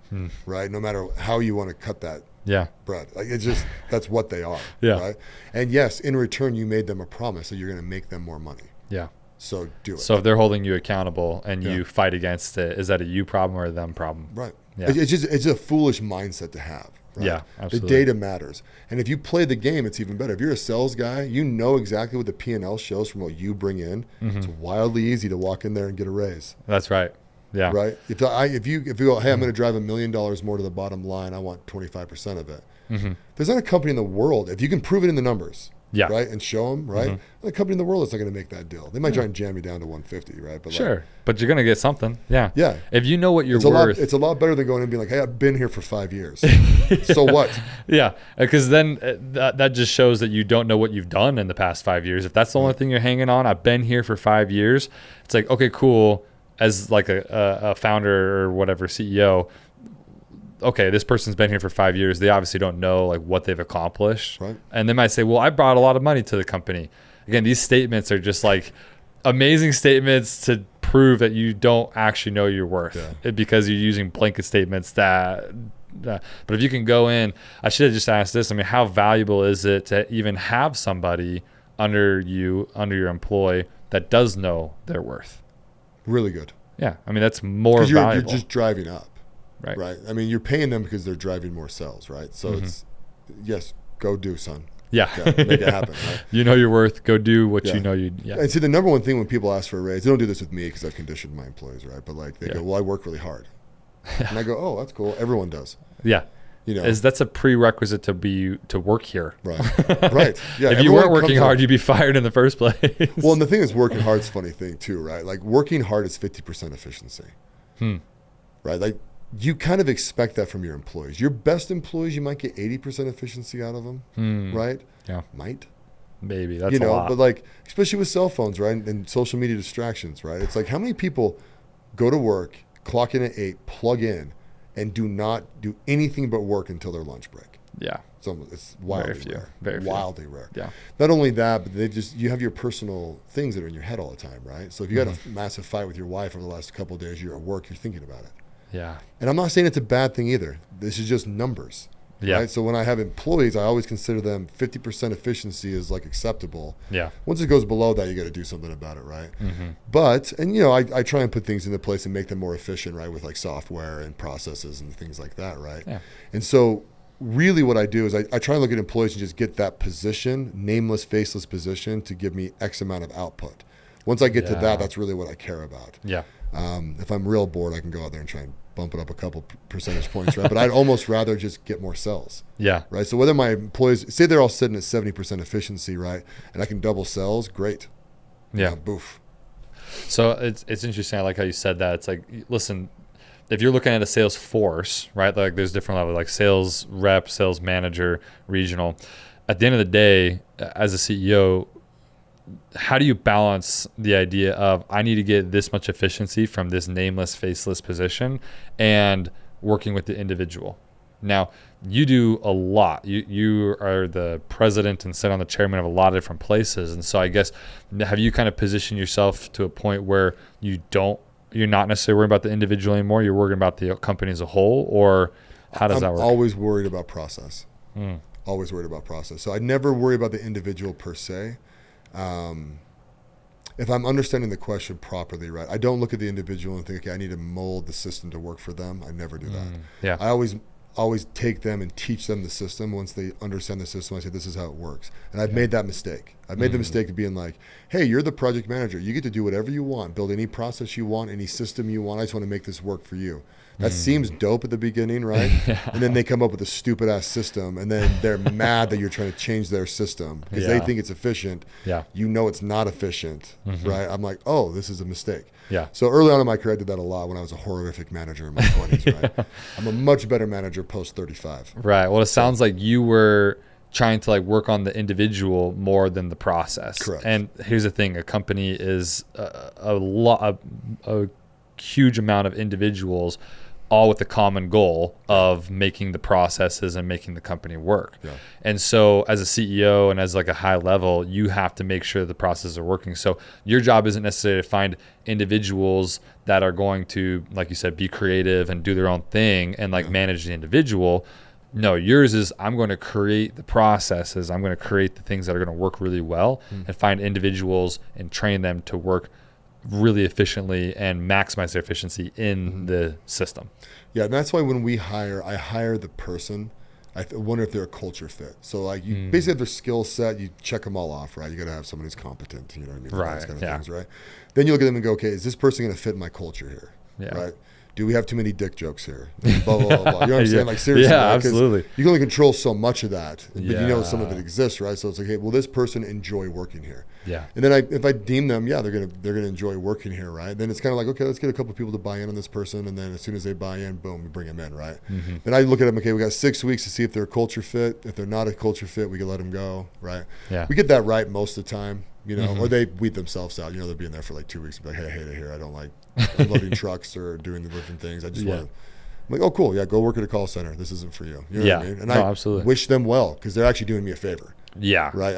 Right? No matter how you want to cut that bread. Like it's just, that's what they are. Right? And yes, in return, you made them a promise that you're going to make them more money. Yeah. So do it. So if they're holding you accountable and you fight against it, is that a you problem or a them problem? Right. Yeah. It's a foolish mindset to have. Right? Yeah, absolutely. The data matters. And if you play the game, it's even better. If you're a sales guy, you know exactly what the P&L shows from what you bring in. It's wildly easy to walk in there and get a raise. That's right. Yeah. Right. If you go, hey, I'm going to drive $1 million more to the bottom line, I want 25% of it. There's not a company in the world, if you can prove it in the numbers, Yeah. Right. And show them, right? Mm-hmm. The company in the world is not going to make that deal. They might try and jam you down to 150, right? But Sure. But you're going to get something. Yeah. Yeah. If you know what you're it's worth. It's a lot better than going and being like, hey, I've been here for 5 years. So what? Yeah. Because then that just shows that you don't know what you've done in the past 5 years. If that's the only thing you're hanging on, I've been here for 5 years. It's like, okay, cool. As like a founder or whatever, CEO, okay, this person's been here for 5 years. They obviously don't know like what they've accomplished. Right. And they might say, well, I brought a lot of money to the company. Again, these statements are just like amazing statements to prove that you don't actually know your worth because you're using blanket statements but if you can go in, I should have just asked this. I mean, how valuable is it to even have somebody under your employ that does know their worth? Really good. Yeah. I mean, that's more valuable. You're just driving up. Right. I mean, you're paying them because they're driving more sales, right? So it's, yes, go do, son. Yeah. Make it happen, right? You know your worth. Go do what you know you. Yeah. And see, the number one thing when people ask for a raise, they don't do this with me because I've conditioned my employees, right? But like they go, well, I work really hard. And I go, oh, that's cool. Everyone does. Yeah. You know, that's a prerequisite to work here. Right. Right. Yeah. If you weren't working hard, you'd be fired in the first place. Well, and the thing is, working hard is a funny thing too, right? Like working hard is 50% efficiency. Right. Like you kind of expect that from your employees. Your best employees, you might get 80% efficiency out of them. Right. Yeah. Might. Maybe that's a lot. But like, especially with cell phones, right? And social media distractions, right? It's like how many people go to work, clock in at 8, plug in, and do not do anything but work until their lunch break. Yeah. So it's wildly rare. Very wildly rare. Yeah. Not only that, but you have your personal things that are in your head all the time, right? So if you got a massive fight with your wife over the last couple of days, you're at work, you're thinking about it. Yeah. And I'm not saying it's a bad thing either. This is just numbers. Yeah. Right? So when I have employees, I always consider them 50% efficiency is like acceptable. Yeah. Once it goes below that, you got to do something about it, right? But, and I try and put things into place and make them more efficient, right? With like software and processes and things like that, right? Yeah. And so really what I do is I try and look at employees and just get that position, nameless, faceless position to give me X amount of output. Once I get to that, that's really what I care about. Yeah. If I'm real bored, I can go out there and try and bump it up a couple percentage points, right? But I'd almost rather just get more sales. Yeah. Right. So whether my employees say they're all sitting at 70% efficiency, right, and I can double sales, great. Yeah. Boof. So it's interesting. I like how you said that. It's like, listen, if you're looking at a sales force, right? Like there's different levels, like sales rep, sales manager, regional. At the end of the day, as a CEO, how do you balance the idea of I need to get this much efficiency from this nameless, faceless position and working with the individual? Now, you do a lot. You are the president and sit on the chairman of a lot of different places. And so I guess, have you kind of positioned yourself to a point where you're not necessarily worrying about the individual anymore? You're worrying about the company as a whole, or how does that work? I'm always worried about process. Always worried about process. So I never worry about the individual per se. If I'm understanding the question properly, right, I don't look at the individual and think, okay, I need to mold the system to work for them. I never do that. Yeah. I always take them and teach them the system. Once they understand the system, I say, this is how it works. And I've made that mistake. I've made the mistake of being like, hey, you're the project manager. You get to do whatever you want, build any process you want, any system you want. I just want to make this work for you. That seems dope at the beginning, right? And then they come up with a stupid ass system, and then they're mad that you're trying to change their system because they think it's efficient. Yeah. You know it's not efficient, right? I'm like, oh, this is a mistake. Yeah. So early on in my career, I did that a lot when I was a horrific manager in my 20s, right? I'm a much better manager post 35. Right. Well, it sounds like you were trying to like work on the individual more than the process. Correct. And here's the thing: a company is a huge amount of individuals, all with the common goal of making the processes and making the company work. Yeah. And so as a CEO and as like a high level, you have to make sure the processes are working. So your job isn't necessarily to find individuals that are going to, like you said, be creative and do their own thing and like manage the individual. No, yours is I'm going to create the processes. I'm going to create the things that are going to work really well and find individuals and train them to work really efficiently and maximize their efficiency in the system. Yeah, and that's why when we hire, I hire the person. I wonder if they're a culture fit. So like you basically have their skill set, you check them all off, right? You got to have someone who's competent, you know what I mean? Right. Those kind of things, right? Then you look at them and go, okay, is this person going to fit my culture here? Yeah. Right? Do we have too many dick jokes here? Blah, blah, blah, blah. You know what I'm saying? Like, seriously. Yeah, right? absolutely. You can only control so much of that, but you know Yeah. some of it exists, right? So it's like, hey, will this person enjoy working here? Yeah. And then if I deem them, yeah, they're gonna enjoy working here, right? Then it's kind of like, okay, let's get a couple people to buy in on this person, and then as soon as they buy in, boom, we bring them in, right? Mm-hmm. Then I look at them, okay, we got 6 weeks to see if they're a culture fit. If they're not a culture fit, we can let them go, right? Yeah. We get that right most of the time, you know, Mm-hmm. or they weed themselves out. You know, they're being there for like 2 weeks and be like, hey, I hate it here. I don't like unloading trucks or doing the different things. I just Yeah. want to. I'm like, oh, cool. Yeah, go work at a call center. This isn't for you. You know what I mean? And No, I absolutely. wish them well because they're actually doing me a favor, Yeah. right?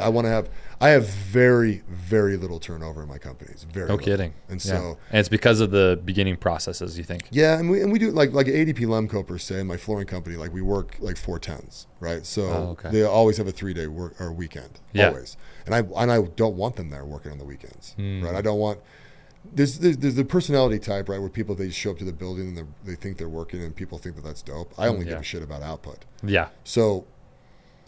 I have very, very little turnover in my companies. Very No little. kidding. And Yeah. so, and it's because of the beginning processes, you think? yeah, and we do like ADP Lemco per se, my flooring company, like we work like 4/10s, right? So okay. they always have a 3-day work or weekend, Yeah. always. And I don't want them there working on the weekends, Mm. right? I don't want. There's the personality type, right, where people, they just show up to the building and they think they're working and people think that that's dope. I only Yeah. give a shit about output. Yeah. So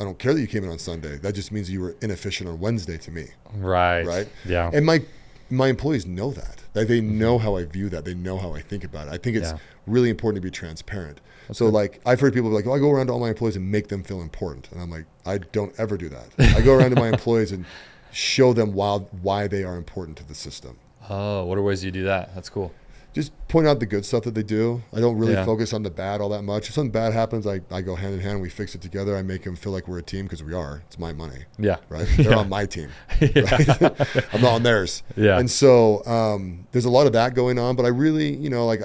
I don't care that you came in on Sunday. That just means you were inefficient on Wednesday to me, Right. right? Yeah. And my employees know that. Like, they know how I view that. They know how I think about it. I think it's Yeah. really important to be transparent. So like, I've heard people be like, oh, I go around to all my employees and make them feel important. And I'm like, I don't ever do that. I go around to my employees and show them why they are important to the system. Oh, what are ways you do that? That's cool. Just point out the good stuff that they do. I don't really Yeah. focus on the bad all that much. If something bad happens, I go hand in hand. We fix it together. I make them feel like we're a team because we are. It's my money, Yeah. right? They're on my team, right? I'm not on theirs. Yeah. And so there's a lot of that going on. But I really, you know, like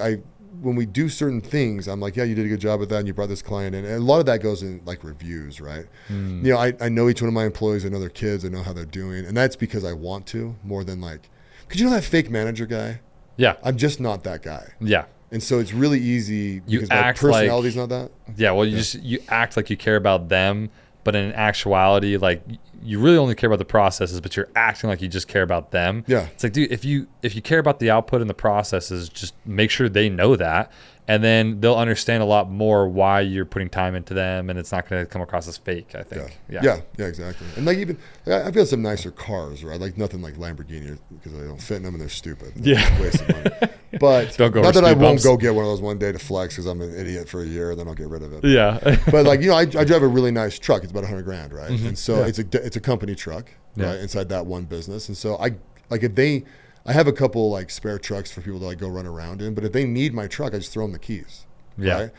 when we do certain things, I'm like, yeah, you did a good job with that, and you brought this client in. And a lot of that goes in like reviews, right? Mm. You know, I know each one of my employees. I know their kids. I know how they're doing, and that's because I want to more than like, because you know that fake manager guy. Yeah. I'm just not that guy. Yeah. And so it's really easy You because my act personality's like- not that. Yeah. Well, you act like you care about them, but in actuality, like you really only care about the processes, but you're acting like you just care about them. Yeah. It's like, dude, if you care about the output and the processes, just make sure they know that. And then they'll understand a lot more why you're putting time into them, and it's not going to come across as fake, I think. Yeah, exactly. And like even I've got some nicer cars, right? Like nothing like Lamborghini because I don't fit in them and they're stupid. They're just wasting money. But Don't go not over that I speed won't bumps. go get one of those one day to flex because I'm an idiot for a year and then I'll get rid of it. Yeah. But like, you know, I drive a really nice truck. It's about $100,000, right? Mm-hmm. And so it's a company truck, right? Inside that one business. And so I have a couple like spare trucks for people to like go run around in. But if they need my truck, I just throw them the keys. Yeah. Right?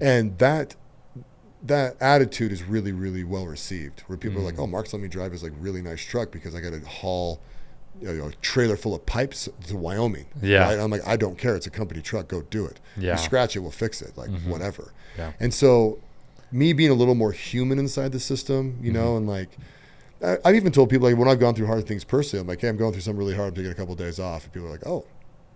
And that attitude is really, really well received. Where people are like, "Oh, Mark's let me drive his like really nice truck because I got to haul, you know, a trailer full of pipes to Wyoming." Yeah. Right? And I'm like, I don't care. It's a company truck. Go do it. Yeah. You scratch it, we'll fix it. Like whatever. Yeah. And so, me being a little more human inside the system, you know, and like, I've even told people like when I've gone through hard things personally, I'm like, hey, I'm going through something really hard. I'm taking a couple of days off, and people are like, oh,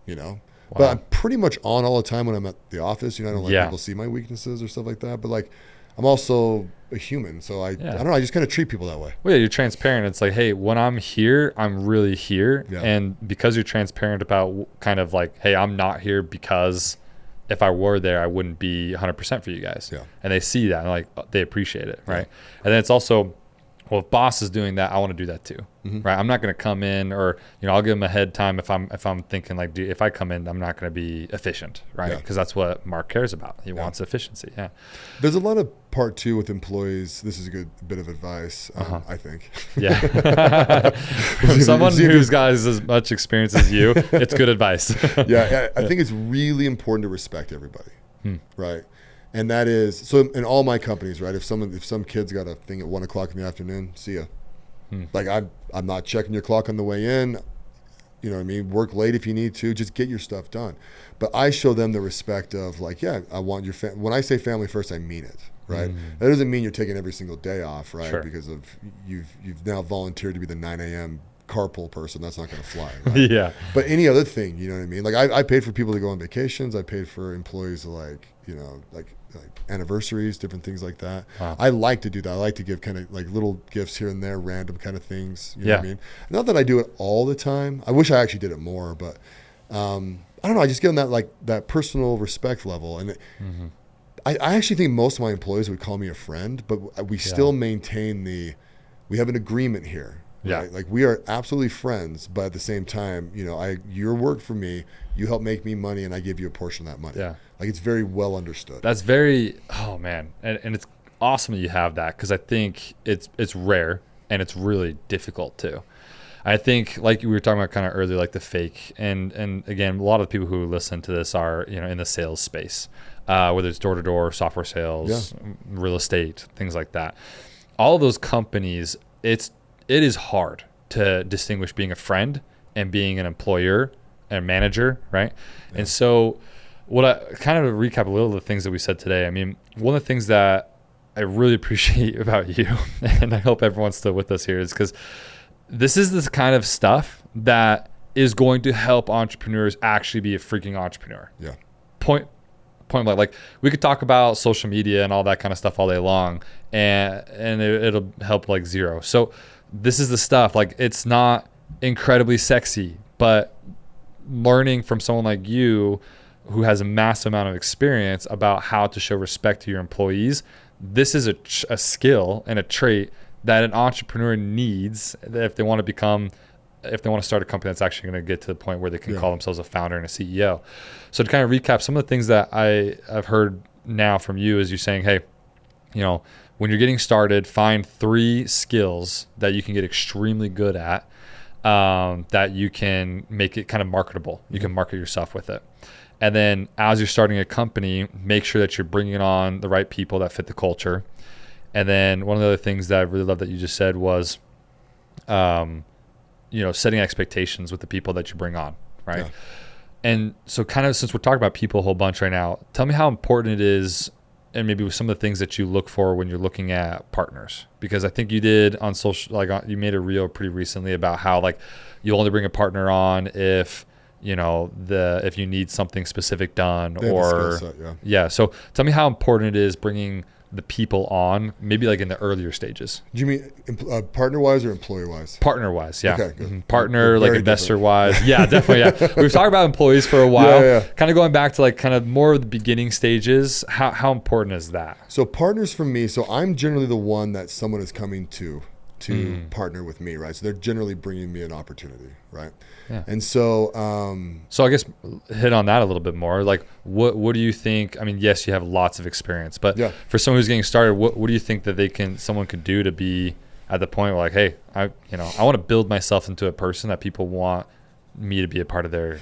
you know. Wow. But I'm pretty much on all the time when I'm at the office. You know, I don't let Yeah. people see my weaknesses or stuff like that. But like, I'm also a human, so I don't know. I just kind of treat people that way. Well, yeah, you're transparent. It's like, hey, when I'm here, I'm really here. Yeah. And because you're transparent about kind of like, hey, I'm not here because if I were there, I wouldn't be 100% for you guys. Yeah. And they see that and like they appreciate it, right? And then it's also, well, if boss is doing that, I want to do that too, right? I'm not going to come in, or you know, I'll give them a head time if I'm thinking like, dude, if I come in, I'm not going to be efficient, right? Yeah. Because that's what Mark cares about. He wants efficiency. Yeah. There's a lot of part two with employees. This is a good bit of advice, I think. Yeah. From someone who's got as much experience as you, it's good advice. Yeah, I think it's really important to respect everybody, right? And that is so in all my companies, right? If some kid's got a thing at 1:00 in the afternoon, see ya. Like I'm not checking your clock on the way in. You know what I mean? Work late if you need to. Just get your stuff done. But I show them the respect of like, yeah, I want your when I say family first, I mean it, right? That doesn't mean you're taking every single day off, right? Sure. Because of you've now volunteered to be the 9 a.m. carpool person. That's not going to fly, right? Yeah. But any other thing, you know what I mean? Like I paid for people to go on vacations. I paid for employees to like, you know, like anniversaries, different things like that. Wow. I like to do that. I like to give kind of like little gifts here and there, random kind of things. You know Yeah. what I mean? Not that I do it all the time. I wish I actually did it more, but I don't know. I just give them that like that personal respect level. And I actually think most of my employees would call me a friend, but we still maintain we have an agreement here. Yeah. Right? Like we are absolutely friends, but at the same time, your work for me, you help make me money and I give you a portion of that money. Yeah. Like it's very well understood. That's very, oh man. And it's awesome that you have that, because I think it's rare and it's really difficult too. I think, like we were talking about kind of earlier, like the fake, and again, a lot of the people who listen to this are, in the sales space, whether it's door-to-door, software sales, real estate, things like that. All of those companies, it is hard to distinguish being a friend and being an employer and manager, right? Yeah. And so what I kind of recap a little of the things that we said today. I mean, one of the things that I really appreciate about you, and I hope everyone's still with us here, is because this is this kind of stuff that is going to help entrepreneurs actually be a freaking entrepreneur. Yeah. Point blank. Like we could talk about social media and all that kind of stuff all day long, and it'll help like zero. So this is the stuff. Like it's not incredibly sexy, but learning from someone like you who has a massive amount of experience about how to show respect to your employees, this is a skill and a trait that an entrepreneur needs if they want to start a company that's actually going to get to the point where they can call themselves a founder and a CEO. So to kind of recap some of the things that I've heard now from you is you saying, hey, when you're getting started, find 3 skills that you can get extremely good at, that you can make it kind of marketable. You can market yourself with it. And then as you're starting a company, make sure that you're bringing on the right people that fit the culture. And then one of the other things that I really love that you just said was, setting expectations with the people that you bring on, right? Yeah. And so kind of since we're talking about people a whole bunch right now, tell me how important it is, and maybe with some of the things that you look for when you're looking at partners. Because I think you did on social, you made a reel pretty recently about how you only bring a partner on if if you need something specific done, or So tell me how important it is bringing the people on, maybe in the earlier stages. Do you mean partner-wise or employee-wise? Partner-wise, yeah. Okay, good. Mm-hmm. Partner, investor-wise. Yeah, definitely, yeah. We've talked about employees for a while. Yeah. Kind of going back to kind of more of the beginning stages. How important is that? So partners for me, I'm generally the one that someone is coming to partner with me, right? So they're generally bringing me an opportunity, right? Yeah. And so I guess hit on that a little bit more. What do you think? I mean, yes, you have lots of experience, but for someone who's getting started, what do you think that someone could do to be at the point where hey, I want to build myself into a person that people want me to be a part of their.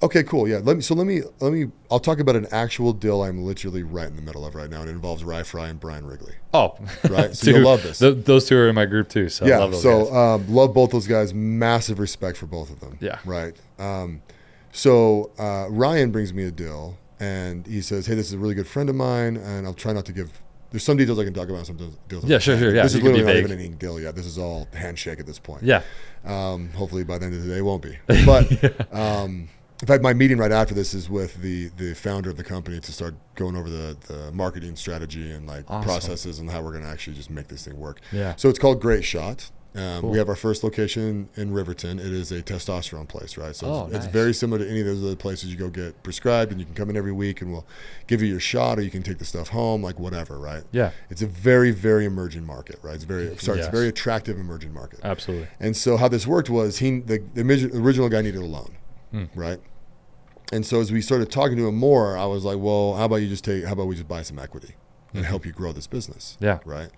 Okay, cool. Yeah. Let me. I'll talk about an actual deal I'm literally right in the middle of right now. And it involves Rye Fry and Brian Wrigley. Oh, right. So you'll love this. Those two are in my group too. So I love those guys. Love both those guys. Massive respect for both of them. Yeah. Right. So Ryan brings me a deal, and he says, "Hey, this is a really good friend of mine, and I'll try not to give." There's some details I can talk about. Some deals. Yeah, sure. Yeah. This is literally not even any deal yet. This is all handshake at this point. Yeah. Hopefully by the end of the day, it won't be. But. In fact, my meeting right after this is with the founder of the company to start going over the marketing strategy and awesome. Processes and how we're going to actually just make this thing work. Yeah. So it's called Great Shot. Cool. We have our first location in Riverton. It is a testosterone place, right? So it's very similar to any of those other places you go get prescribed, and you can come in every week and we'll give you your shot, or you can take the stuff home, whatever, right? Yeah. It's a very, very emerging market, right? It's a very attractive emerging market. Absolutely. And so how this worked was the original guy needed a loan. Right. And so as we started talking to him more, I was like, well, how about we just buy some equity and help you grow this business? Yeah. Right.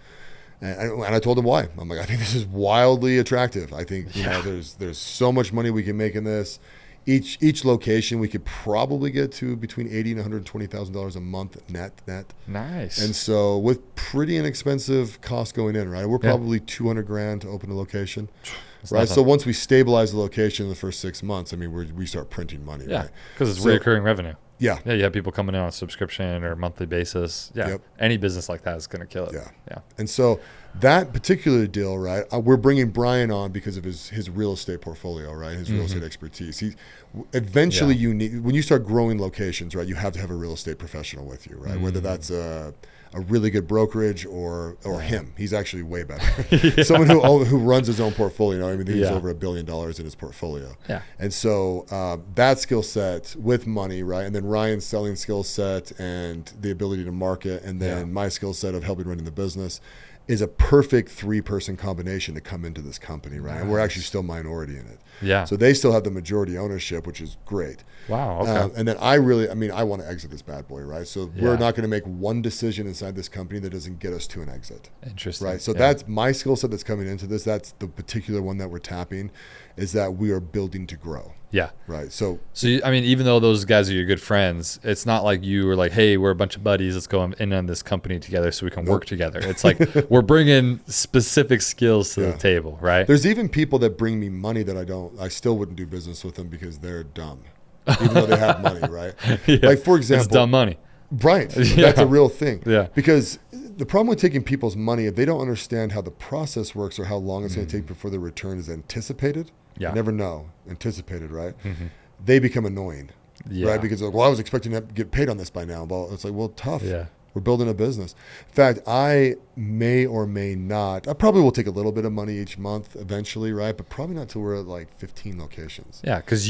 And I told him why. I'm like, I think this is wildly attractive. I think, there's so much money we can make in this. Each location we could probably get to between $80,000 and $120,000 a month net. Nice. And so with pretty inexpensive costs going in, right? We're probably $200,000 to open a location. Right. So once we stabilize the location in the first 6 months, we start printing money. Yeah. Right. Because it's recurring revenue. Yeah. Yeah. You have people coming in on a subscription or monthly basis. Yeah. Yep. Any business like that is going to kill it. Yeah. Yeah. And so that particular deal, right, we're bringing Brian on because of his real estate portfolio, right? His real estate expertise. Eventually you need, when you start growing locations, right, you have to have a real estate professional with you, right? Whether that's a really good brokerage or him. He's actually way better. Someone who runs his own portfolio. He's over $1 billion in his portfolio. Yeah. And so that skill set with money, right? And then Ryan's selling skill set and the ability to market, and then my skill set of helping running the business. is a perfect 3-person combination to come into this company, right? Nice. And we're actually still minority in it. Yeah. So they still have the majority ownership, which is great. Wow. Okay. And then I want to exit this bad boy, right? So we're not going to make one decision inside this company that doesn't get us to an exit. Interesting. Right. So that's my skill set that's coming into this. That's the particular one that we're tapping, is that we are building to grow. Yeah. Right. So I mean, even though those guys are your good friends, it's not like you were like, hey, we're a bunch of buddies. Let's go in on this company together so we can work together. It's like we're bringing specific skills to the table, right? There's even people that bring me money that I still wouldn't do business with them because they're dumb, even though they have money, right? Like, for example, it's dumb money. Right. That's a real thing. Yeah. Because the problem with taking people's money, if they don't understand how the process works or how long it's going to take before the return is anticipated, you never know, anticipated, right? They become annoying, right? Because, well, I was expecting to get paid on this by now. Well, it's like, well, tough. Yeah. We're building a business. In fact, I may or may not, I probably will take a little bit of money each month eventually, right? But probably not till we're at like 15 locations. Yeah, because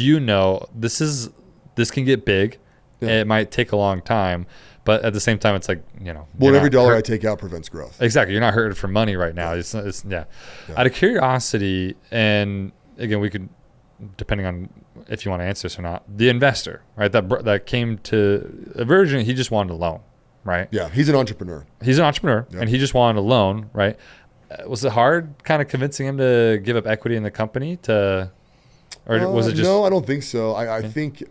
this can get big. Yeah. It might take a long time, but at the same time, it's like, Well, every dollar I take out prevents growth. Exactly. You're not hurting for money right now. It's Out of curiosity, and again, we could, depending on if you want to answer this or not, the investor, right? That came to Aversion, he just wanted a loan, right? Yeah, he's an entrepreneur. And he just wanted a loan, right? Was it hard kind of convincing him to give up equity in the company or was it just? No, I don't think so. I think,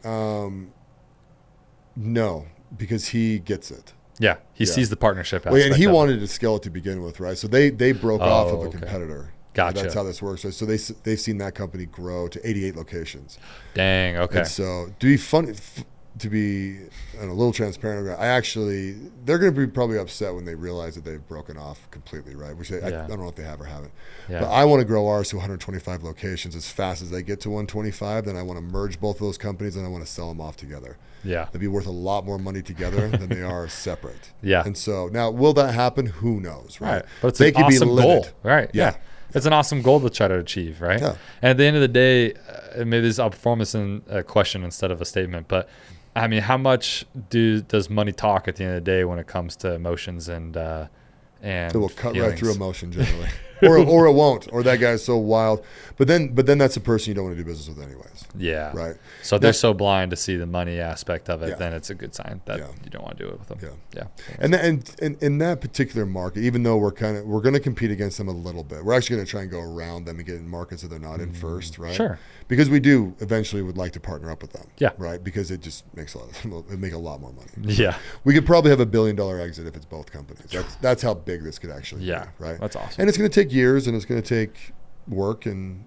no, because he gets it. Yeah, he sees the partnership aspect. And he wanted to scale it to begin with, right? So they broke off of a competitor. Gotcha. That's how this works. Right? So they've seen that company grow to 88 locations. Dang. Okay. And so to be a little transparent, they're going to be probably upset when they realize that they've broken off completely, right? Which I don't know if they have or haven't. Yeah. But I want to grow ours to 125 locations as fast as they get to 125. Then I want to merge both of those companies and I want to sell them off together. Yeah. They'd be worth a lot more money together than they are separate. Yeah. And so now, will that happen? Who knows, right? But it's an awesome goal, right? Yeah. It's an awesome goal to try to achieve, right? Yeah. And at the end of the day, maybe I'll perform this in a question instead of a statement, but I mean, how much does money talk at the end of the day when it comes to emotions and it will cut right through emotion generally, or it won't, or that guy's so wild. But then that's a person you don't want to do business with anyways. Yeah. Right. So if they're so blind to see the money aspect of it, then it's a good sign that you don't want to do it with them. Yeah. And in that particular market, even though we're going to compete against them a little bit, we're actually going to try and go around them and get in markets that they're not in first, right? Sure. Because we do eventually would like to partner up with them. Yeah. Right. Because it just makes a lot more money. Yeah. We could probably have $1 billion exit if it's both companies. That's how big this could actually be. Right. That's awesome. And it's going to take years and it's going to take work and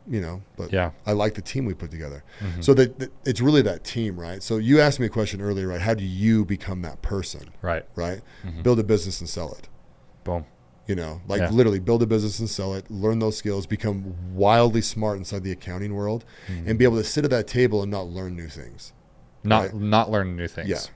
but I like the team we put together. So that it's really that team, right? So you asked me a question earlier, right? How do you become that person? Right. Build a business and sell it. Boom. Literally build a business and sell it, learn those skills, become wildly smart inside the accounting world and be able to sit at that table and not learn new things. Not learn new things.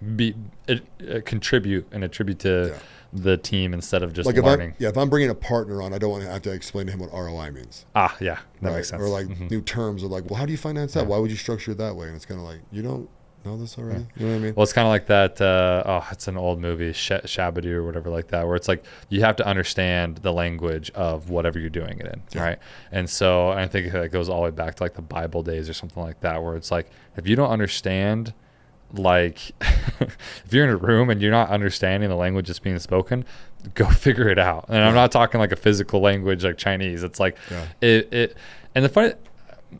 Contribute and attribute to the team instead of just learning. If I'm bringing a partner on, I don't want to have to explain to him what ROI means. That makes sense. Or new terms of well, how do you finance that? Why would you structure it that way? And it's kind of like, you don't know this already? You know what I mean? Well, it's kind of like that. It's an old movie, Shabadoo or whatever like that, where it's like you have to understand the language of whatever you're doing it in, right? And so I think it goes all the way back to the Bible days or something like that, where it's like if you don't understand. If you're in a room and you're not understanding the language that's being spoken, go figure it out. And I'm not talking like a physical language like Chinese. It's like it. And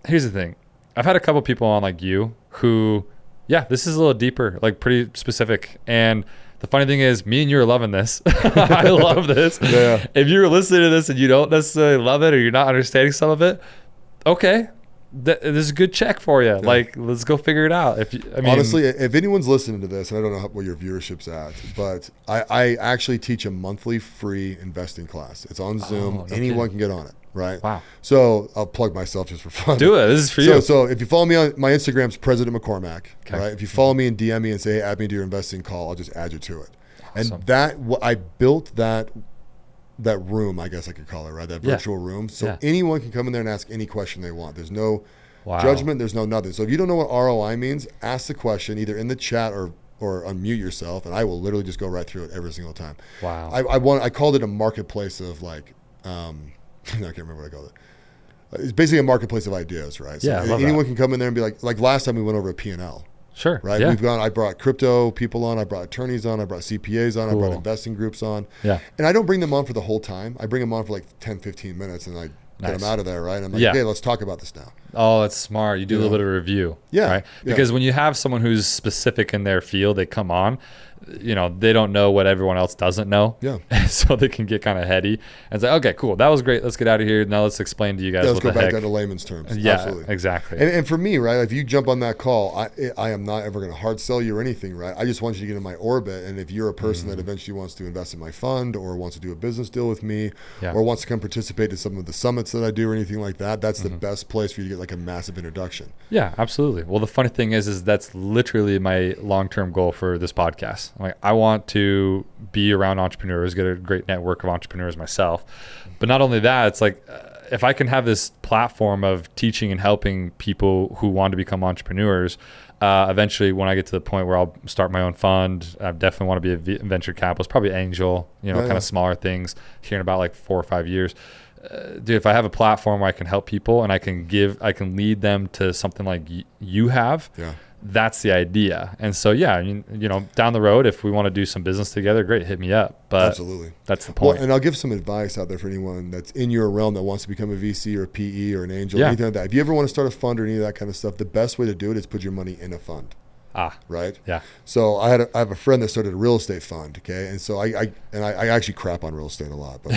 here's the thing. I've had a couple people on like you who, this is a little deeper, like pretty specific. And the funny thing is, me and you are loving this. I love this. Yeah. If you're listening to this and you don't necessarily love it or you're not understanding some of it, okay. This is a good check for you. Let's go figure it out. Honestly, if anyone's listening to this, and I don't know what your viewership's at, but I actually teach a monthly free investing class. It's on Zoom. Anyone can get on it, right? Wow. So I'll plug myself just for fun. Do it. This is for you. So if you follow me on my Instagram's President McCormack, right? If you follow me and DM me and say, hey, add me to your investing call, I'll just add you to it. Awesome. And I built that room, I guess I could call it, right? That virtual room. So anyone can come in there and ask any question they want. There's no judgment. There's no nothing. So if you don't know what ROI means, ask the question either in the chat or unmute yourself, and I will literally just go right through it every single time. Wow. I called it a marketplace of I can't remember what I called it. It's basically a marketplace of ideas, right? So Yeah, I love anyone that. can come in there and be like last time we went over a P&L. Sure. Right. Yeah. I brought crypto people on. I brought attorneys on. I brought CPAs on. Cool. I brought investing groups on. Yeah. And I don't bring them on for the whole time. I bring them on for like 10, 15 minutes and I get them out of there. Right. And I'm like, Yeah. okay, let's talk about this now. Oh, that's smart. You do a little bit of review. Yeah. Right. Because when you have someone who's specific in their field, they come on, they don't know what everyone else doesn't know. Yeah. So they can get kind of heady and say, okay, cool. That was great. Let's get out of here. Now let's explain to you guys Let's what go the back heck. down to layman's terms. Yeah, Absolutely. exactly. And for me, right, if you jump on that call, I am not ever going to hard sell you or anything, right? I just want you to get in my orbit. And if you're a person that eventually wants to invest in my fund or wants to do a business deal with me or wants to come participate in some of the summits that I do or anything like that, that's the best place for you to get like a massive introduction. Yeah, absolutely. Well, the funny thing is that's literally my long-term goal for this podcast. Like, I want to be around entrepreneurs, get a great network of entrepreneurs myself. But not only that, it's like if I can have this platform of teaching and helping people who want to become entrepreneurs, eventually when I get to the point where I'll start my own fund, I definitely want to be a venture capitalist, probably angel, kind of smaller things, here in about like 4 or 5 years. Dude, if I have a platform where I can help people and I can lead them to something like you have, that's the idea. And so, down the road, if we want to do some business together, great, hit me up. But absolutely, that's the point. Well, and I'll give some advice out there for anyone that's in your realm that wants to become a VC or a PE or an angel, anything like that. If you ever want to start a fund or any of that kind of stuff, the best way to do it is put your money in a fund. Right. Yeah. So I have a friend that started a real estate fund. Okay. And so I actually crap on real estate a lot, but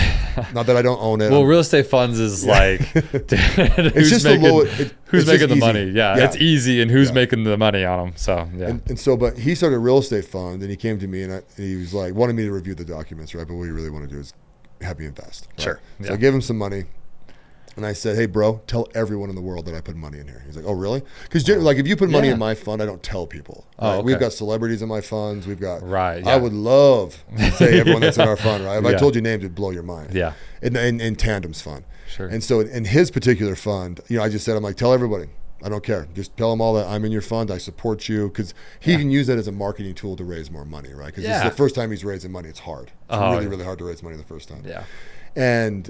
not that I don't own it. Well, real estate funds is like, who's making the money? Yeah, it's easy, and who's making the money on them. So but he started a real estate fund, and he came to me and he was like, wanted me to review the documents, right? But what you really want to do is have me invest. Right? Sure. So I gave him some money. And I said, hey, bro, tell everyone in the world that I put money in here. He's like, oh, really? Because like if you put money in my fund, I don't tell people. Right? Okay. We've got celebrities in my funds. We've got, right. I would love to say everyone that's in our fund, right? If I told you names, it'd blow your mind. Yeah. In Tandem's fund. Sure. And so in his particular fund, I just said, I'm like, tell everybody. I don't care. Just tell them all that I'm in your fund. I support you. Because he can use that as a marketing tool to raise more money, right? Because this is the first time he's raising money. It's hard. It's really, really hard to raise money the first time. Yeah. And,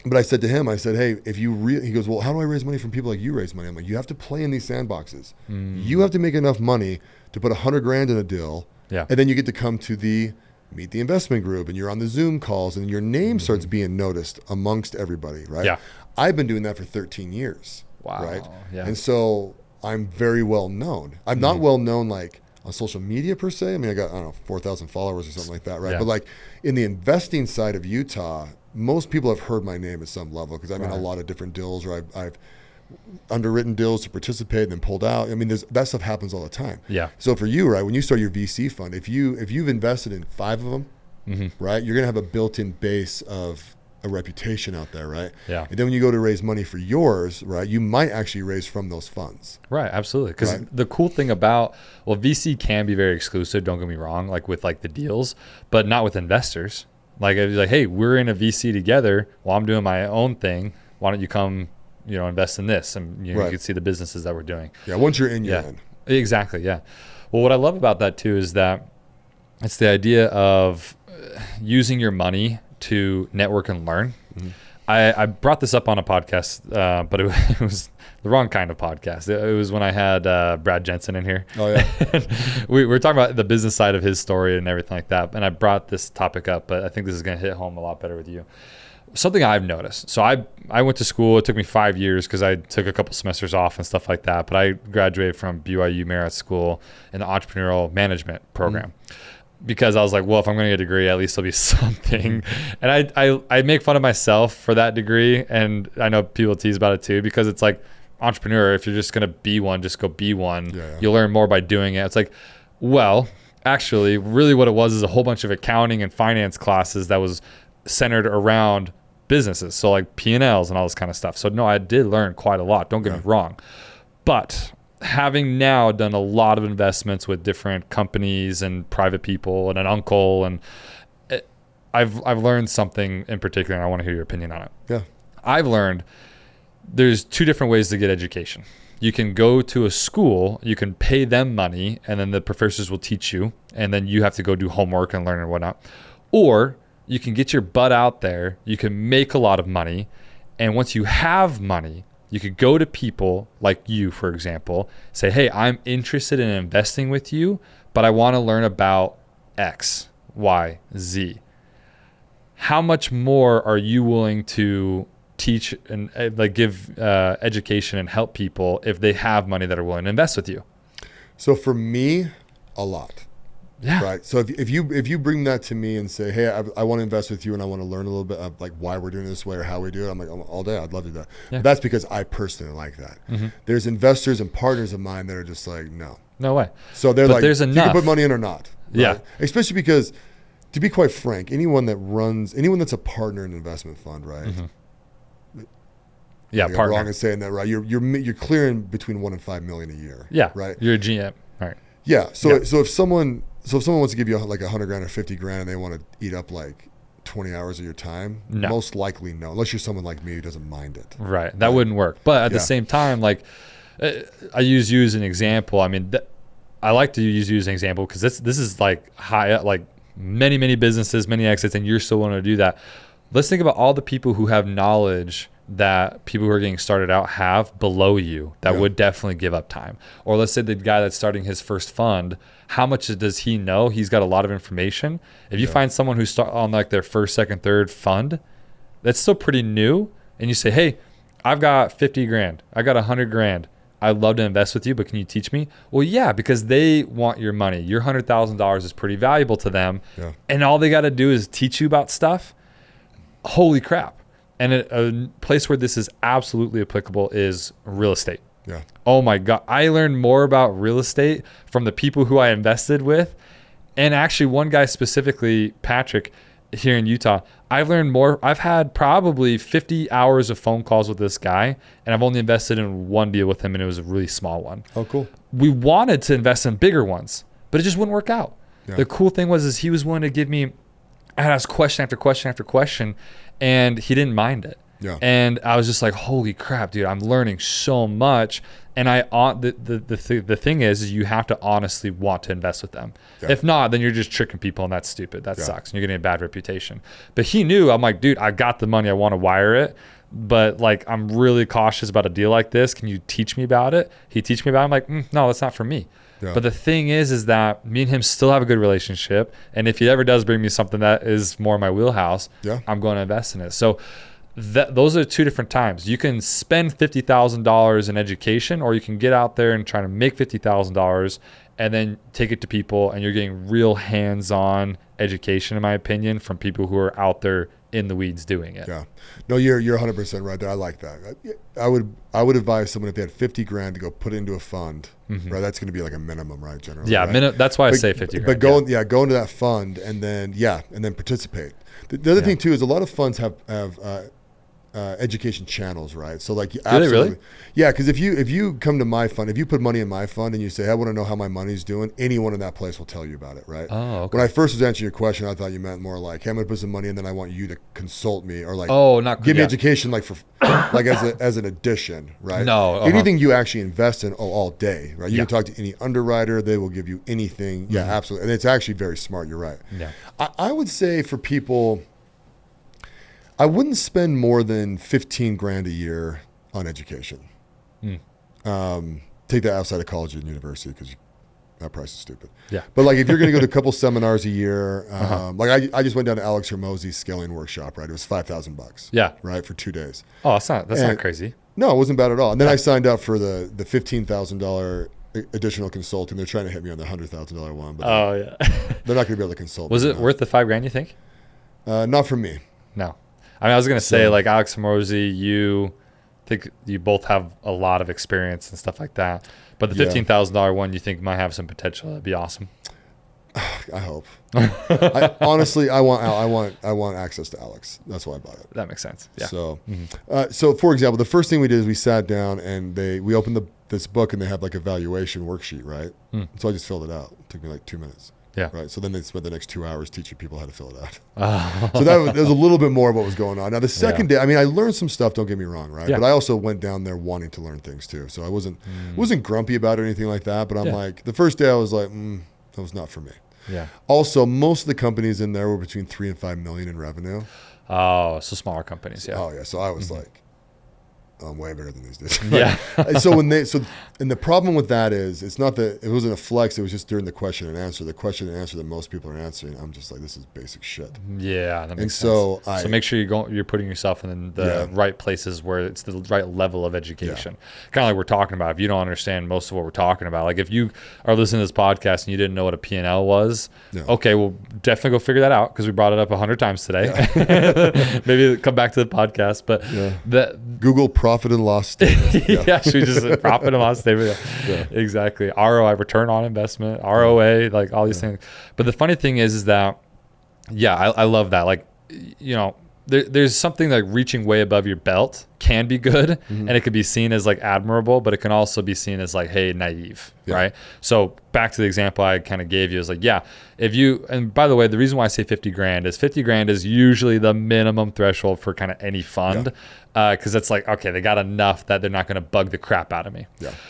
but I said to him, I said, hey, he goes, well, how do I raise money from people like you raise money? I'm like, you have to play in these sandboxes. You have to make enough money to put $100,000 in a deal. Yeah. And then you get to come to meet the investment group, and you're on the Zoom calls, and your name starts being noticed amongst everybody, right? Yeah. I've been doing that for 13 years. Wow. Right. Yeah. And so I'm very well known. I'm not well known like on social media per se. I mean, I got, 4,000 followers or something like that. Right. Yeah. But like in the investing side of Utah, most people have heard my name at some level because I'm in a lot of different deals, or I've underwritten deals to participate and then pulled out. I mean, that stuff happens all the time. Yeah. So for you, right, when you start your VC fund, if you've invested in 5 of them, right, you're gonna have a built-in base of a reputation out there, right? Yeah. And then when you go to raise money for yours, right, you might actually raise from those funds. Right, absolutely. Because the cool thing about, VC can be very exclusive, don't get me wrong, like with like the deals, but not with investors. Like, it's like, hey, we're in a VC together. Well, I'm doing my own thing. Why don't you come, invest in this? And you can see the businesses that we're doing. Yeah, once you're in, you're in. Exactly, yeah. Well, what I love about that too is that it's the idea of using your money to network and learn. I brought this up on a podcast, but it was the wrong kind of podcast. It was when I had Brad Jensen in here. Oh, yeah. we were talking about the business side of his story and everything like that. And I brought this topic up, but I think this is going to hit home a lot better with you. Something I've noticed. So I went to school. It took me 5 years because I took a couple semesters off and stuff like that. But I graduated from BYU Merit School in the entrepreneurial management program. Because I was like, well, if I'm going to get a degree, at least there'll be something. And I make fun of myself for that degree. And I know people tease about it too, because it's like, entrepreneur, if you're just going to be one, just go be one. You'll learn more by doing it. It's like, well, actually, really what it was is a whole bunch of accounting and finance classes that was centered around businesses. So like P&Ls and all this kind of stuff. So no, I did learn quite a lot. Don't get me wrong. But having now done a lot of investments with different companies and private people and an uncle, and I've learned something in particular, and I want to hear your opinion on it. Yeah. I've learned there's 2 different ways to get education. You can go to a school, you can pay them money, and then the professors will teach you, and then you have to go do homework and learn and whatnot. Or you can get your butt out there, you can make a lot of money, and once you have money, you could go to people like you, for example, say, hey, I'm interested in investing with you, but I want to learn about X, Y, Z. How much more are you willing to teach and like give education and help people if they have money that are willing to invest with you? So for me, a lot. Yeah. Right. So if you bring that to me and say, hey, I want to invest with you and I want to learn a little bit of like why we're doing it this way or how we do it, I'm like, all day, I'd love to do that. Yeah. But that's because I personally like that. Mm-hmm. There's investors and partners of mine that are just like, no way. So they're but like, there's enough. You can put money in or not. Right? Yeah. Especially because, to be quite frank, anyone that's a partner in an investment fund, right? Mm-hmm. Yeah, partner. I'm wrong in saying that, right? You're clearing between $1 and $5 million a year. Yeah. Right. You're a GM. Right. Yeah. So if someone wants to give you like $100 grand or $50 grand and they want to eat up like 20 hours of your time, most likely no, unless you're someone like me who doesn't mind it. Right. That wouldn't work. But at the same time, like I use you as an example. I mean, I like to use you as an example because this is like high, like many businesses, many exits, and you're still wanting to do that. Let's think about all the people who have knowledge that people who are getting started out have below you that would definitely give up time. Or let's say the guy that's starting his first fund, how much does he know? He's got a lot of information. If you find someone who's on like their first, second, third fund, that's still pretty new, and you say, hey, I've got 50 grand, I got 100 grand, I'd love to invest with you, but can you teach me? Well, yeah, because they want your money. Your $100,000 is pretty valuable to them, and all they got to do is teach you about stuff. Holy crap. And a place where this is absolutely applicable is real estate. Yeah. Oh my God. I learned more about real estate from the people who I invested with. And actually one guy specifically, Patrick, here in Utah, I've learned more. I've had probably 50 hours of phone calls with this guy, and I've only invested in one deal with him, and it was a really small one. Oh, cool. We wanted to invest in bigger ones, but it just wouldn't work out. Yeah. The cool thing was he was willing to give me, I had asked question after question after question, and he didn't mind it. Yeah. And I was just like, holy crap, dude, I'm learning so much. And the thing is you have to honestly want to invest with them. Yeah. If not, then you're just tricking people, and that's stupid. That sucks. And you're getting a bad reputation. But he knew, I'm like, dude, I got the money. I want to wire it. But like, I'm really cautious about a deal like this. Can you teach me about it? He teach me about it. I'm like, no, that's not for me. Yeah. But the thing is that me and him still have a good relationship. And if he ever does bring me something that is more my wheelhouse, I'm going to invest in it. So those are two different times. You can spend $50,000 in education, or you can get out there and try to make $50,000 and then take it to people, and you're getting real hands-on education, in my opinion, from people who are out there in the weeds doing it. Yeah. No, you're 100% right there. I like that. I would advise someone, if they had 50 grand, to go put it into a fund, right? That's going to be like a minimum, right? Generally. Yeah. Right? That's why I say 50 grand. But go into that fund and then participate. The other thing too is a lot of funds have education channels, right? So like, absolutely, really? Yeah. Because if you come to my fund, if you put money in my fund and you say, I want to know how my money's doing, anyone in that place will tell you about it, right? Oh, okay. When I first was answering your question, I thought you meant more like, hey, I'm going to put some money in, then I want you to consult me, or like, give me education, like for like as an addition, right? No, anything you actually invest in all day, right? You can talk to any underwriter, they will give you anything. Yeah, absolutely, and it's actually very smart. You're right. Yeah, I would say for people, I wouldn't spend more than 15 grand a year on education. Take that outside of college and university, because that price is stupid. Yeah. But like, if you're going to go to a couple seminars a year, like I just went down to Alex Hermose's scaling workshop, right? It was $5,000. Yeah. Right. For 2 days. Oh, that's not crazy. No, it wasn't bad at all. And then I signed up for the $15,000 additional consulting. They're trying to hit me on the $100,000 one, but they're not going to be able to consult. Was it worth the $5 grand, you think? Not for me. No. I mean, I was going to say, like, Alex Hermosi, you think you both have a lot of experience and stuff like that. But the $15,000 one, you think might have some potential. That'd be awesome. I hope. Honestly, I want access to Alex. That's why I bought it. That makes sense. Yeah. So, so for example, the first thing we did is we sat down and we opened this book, and they have like a valuation worksheet, right? So I just filled it out. It took me like 2 minutes. Yeah. Right. So then they spent the next 2 hours teaching people how to fill it out. So there was a little bit more of what was going on. Now the second day, I mean, I learned some stuff. Don't get me wrong, right? Yeah. But I also went down there wanting to learn things too. So I wasn't grumpy about it or anything like that. But I'm like, the first day I was like, that was not for me. Yeah. Also, most of the companies in there were between 3 and 5 million in revenue. Oh, so smaller companies. Yeah. Oh yeah. So I was like, I'm way bigger than these dudes. Yeah. And the problem with that is, it's not that it wasn't a flex. It was just during the question and answer. The question and answer that most people are answering, I'm just like, this is basic shit. Yeah, that makes sense. So make sure you're putting yourself in the right places where it's the right level of education. Kind of like we're talking about. If you don't understand most of what we're talking about, like if you are listening to this podcast and you didn't know what a P&L was, okay, well, definitely go figure that out, because we brought it up 100 times today. Maybe come back to the podcast, but Google profit and loss statement. Should we just profit and loss statement? Exactly. ROI, return on investment, ROA, like all these things. But the funny thing is that, I love that. Like, there's something like reaching way above your belt can be good, and it could be seen as like admirable, but it can also be seen as like, hey, naive, right? So back to the example I kind of gave you is like, if you, and by the way, the reason why I say 50 grand is usually the minimum threshold for kind of any fund, because it's like, okay, they got enough that they're not going to bug the crap out of me.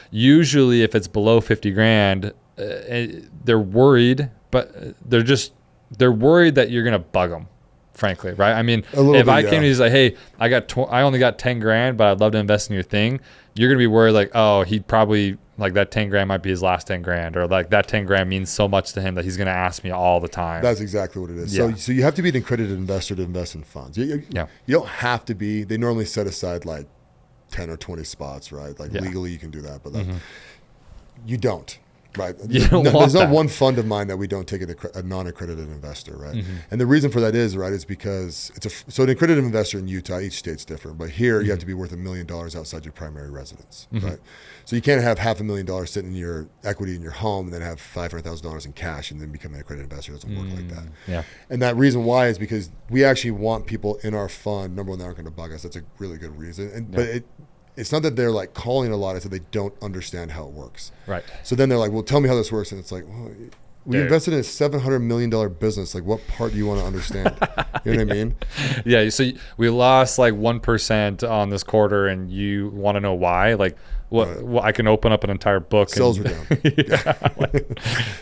Usually if it's below 50 grand, they're worried, but they're worried that you're going to bug them. Frankly, right? I mean, if I came to you and say, hey, I only got 10 grand, but I'd love to invest in your thing, you're going to be worried like, oh, he probably, like, that 10 grand might be his last 10 grand, or like that 10 grand means so much to him that he's going to ask me all the time. That's exactly what it is. So you have to be an accredited investor to invest in funds. You don't have to be. They normally set aside like 10 or 20 spots, right? Like legally you can do that, but like, you don't. Right. There's not one fund of mine that we don't take a non-accredited investor, right? And the reason for that is because so an accredited investor in Utah, each state's different, but here you have to be worth $1 million outside your primary residence, right? So you can't have $500,000 sitting in your equity in your home and then have $500,000 in cash and then become an accredited investor. It doesn't work like that. Yeah. And that reason why is because we actually want people in our fund, number one, that aren't going to bug us. That's a really good reason. But it's not that they're like calling a lot, it's that they don't understand how it works. Right. So then they're like, well, tell me how this works. And it's like, well, we invested in a $700 million business. Like, what part do you want to understand? You know what I mean? Yeah. So we lost like 1% on this quarter, and you want to know why? Like, well, I can open up an entire book. Sales were down.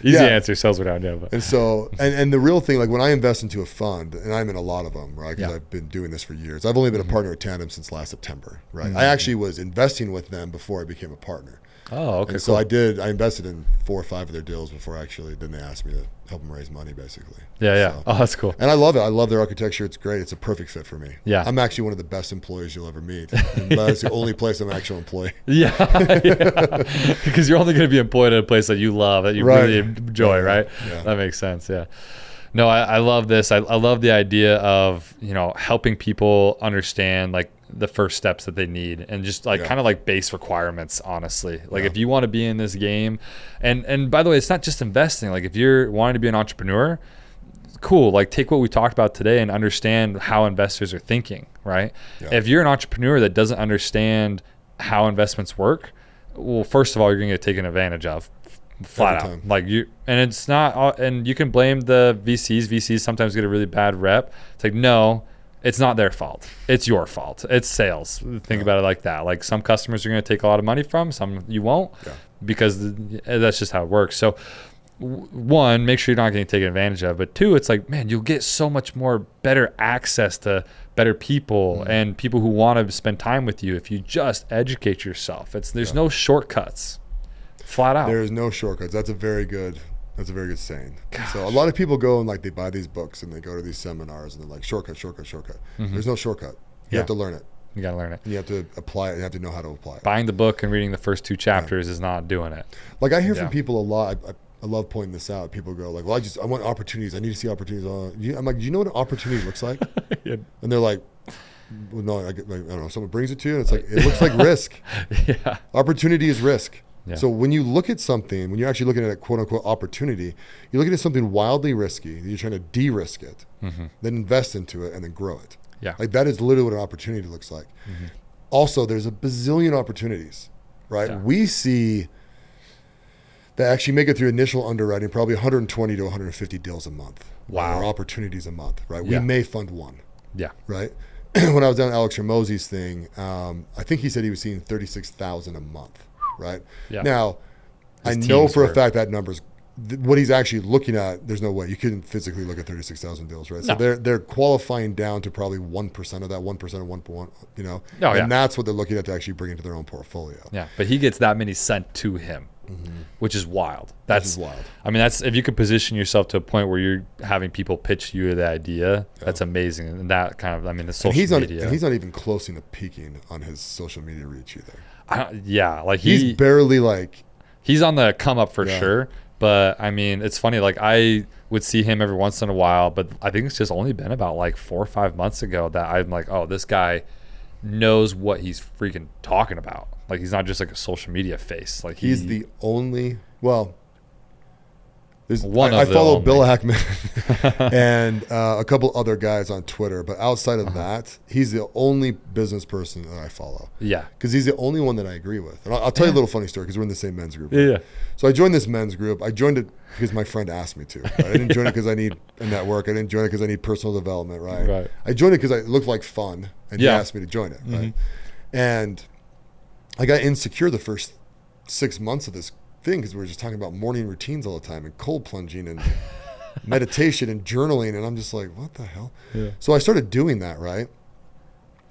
Easy answer. Sales were down. Yeah. But. And so, and the real thing, like when I invest into a fund, and I'm in a lot of them, right? Because I've been doing this for years. I've only been a partner at Tandem since last September, right? I actually was investing with them before I became a partner. Oh, okay. And so I invested in 4 or 5 of their deals before then they asked me to help them raise money, basically. Yeah. So, oh, that's cool. And I love it. I love their architecture. It's great. It's a perfect fit for me. Yeah. I'm actually one of the best employees you'll ever meet. And that's the only place I'm an actual employee. Yeah. Because you're only going to be employed at a place that you love, that you really enjoy, right? Yeah. That makes sense. Yeah. No, I love this. I love the idea of, helping people understand like the first steps that they need, and just like kind of like base requirements, honestly. Like if you want to be in this game, and by the way, it's not just investing. Like if you're wanting to be an entrepreneur, cool. Like take what we talked about today and understand how investors are thinking, right? Yeah. If you're an entrepreneur that doesn't understand how investments work, well, first of all, you're going to get taken advantage of. Flat out. Like it's not, and you can blame the VCs. VCs sometimes get a really bad rep. It's like, no, it's not their fault. It's your fault. It's sales. Think about it like that. Like some customers are going to take a lot of money from, some you won't, because that's just how it works. So one, make sure you're not getting taken advantage of. But two, it's like, man, you'll get so much more better access to better people and people who want to spend time with you if you just educate yourself. There's no shortcuts. Flat out. There is no shortcuts. That's a very good saying. Gosh. So a lot of people go and like they buy these books and they go to these seminars and they're like shortcut. There's no shortcut. You have to learn it. You got to learn it. And you have to apply it. You have to know how to apply it. Buying the book and reading the first 2 chapters is not doing it. Like I hear from people a lot. I love pointing this out. People go like, well, I want opportunities. I need to see opportunities. I'm like, do you know what an opportunity looks like? And they're like, well, no, I don't know. Someone brings it to you and it's like, it looks like risk. Opportunity is risk. Yeah. So when you look at something, when you're actually looking at a quote unquote opportunity, you're looking at something wildly risky. You're trying to de-risk it, then invest into it and then grow it. Yeah. Like that is literally what an opportunity looks like. Also, there's a bazillion opportunities, right? Yeah. We see that actually make it through initial underwriting, probably 120 to 150 deals a month. Wow. Or opportunities a month, right? Yeah. We may fund one. Yeah. Right? When I was down at Alex Hermosi's thing, I think he said he was seeing 36,000 a month. Right. Yeah. Now, I know for a fact that what he's actually looking at, there's no way you couldn't physically look at 36,000 deals, right? So No. they're qualifying down to probably 1% of that, 1% of 1.1, you know, Oh, and that's what they're looking at to actually bring into their own portfolio. Yeah, but he gets that many sent to him, which is wild. That's wild. I mean, that's if you could position yourself to a point where you're having people pitch you the idea, that's amazing. And that kind of, I mean, the social media. And he's not even close to peaking on his social media reach either. Yeah, like He's barely like. He's on the come up for sure. But I mean, it's funny. Like I would see him every once in a while, but I think it's just only been about like 4 or 5 months ago that I'm like, oh, this guy knows what he's freaking talking about. Like he's not just like a social media face. Like he's the only. Well, one. I follow Bill Ackman and a couple other guys on Twitter, but outside of that, he's the only business person that I follow. Yeah, because he's the only one that I agree with. And I'll tell you a little funny story because we're in the same men's group. Yeah. So I joined this men's group. I joined it because my friend asked me to. Right? I didn't join it because I need a network. I didn't join it because I need personal development. Right. I joined it because it looked like fun, and he asked me to join it. Right. And I got insecure the first 6 months of this thing because we were just talking about morning routines all the time and cold plunging and meditation and journaling, and I'm just like, what the hell? So I started doing that, right?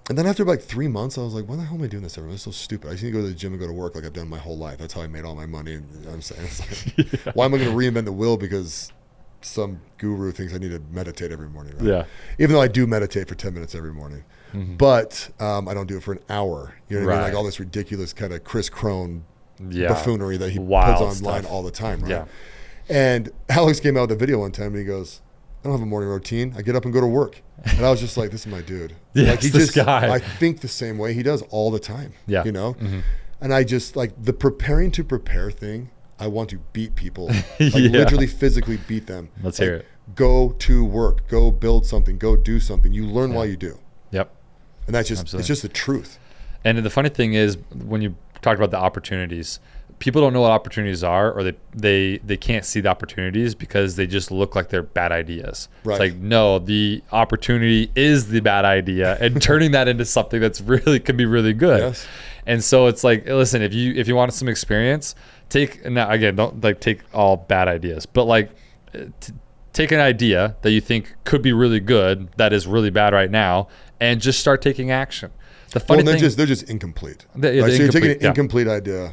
And then after like 3 months, I was like, why the hell am I doing this every day? It's so stupid. I just need to go to the gym and go to work like I've done my whole life. That's how I made all my money. And you know what I'm saying, it's like, why am I going to reinvent the wheel because some guru thinks I need to meditate every morning, right? Yeah. Even though I do meditate for 10 minutes every morning. But I don't do it for an hour. You know what I mean? Like all this ridiculous kind of Chris Crone buffoonery that he puts online all the time, right? And Alex came out with a video one time and he goes, I don't have a morning routine. I get up and go to work. And I was just like, this is my dude. Like this guy. I think the same way he does all the time. Yeah. You know? And I just like the preparing to prepare thing. I want to beat people, like literally physically beat them. Let's hear it. Go to work, go build something, go do something. You learn while you do. Yep. And that's just, it's just the truth. And the funny thing is when you talked about the opportunities, people don't know what opportunities are, or they can't see the opportunities because they just look like they're bad ideas. Right. It's like, no, the opportunity is the bad idea, and turning that into something that's can be really good. Yes. And so it's like, listen, if you want some experience, don't like take all bad ideas, but like take an idea that you think could be really good that is really bad right now, and just start taking action. The funny thing, they're just incomplete. So you're taking an incomplete idea.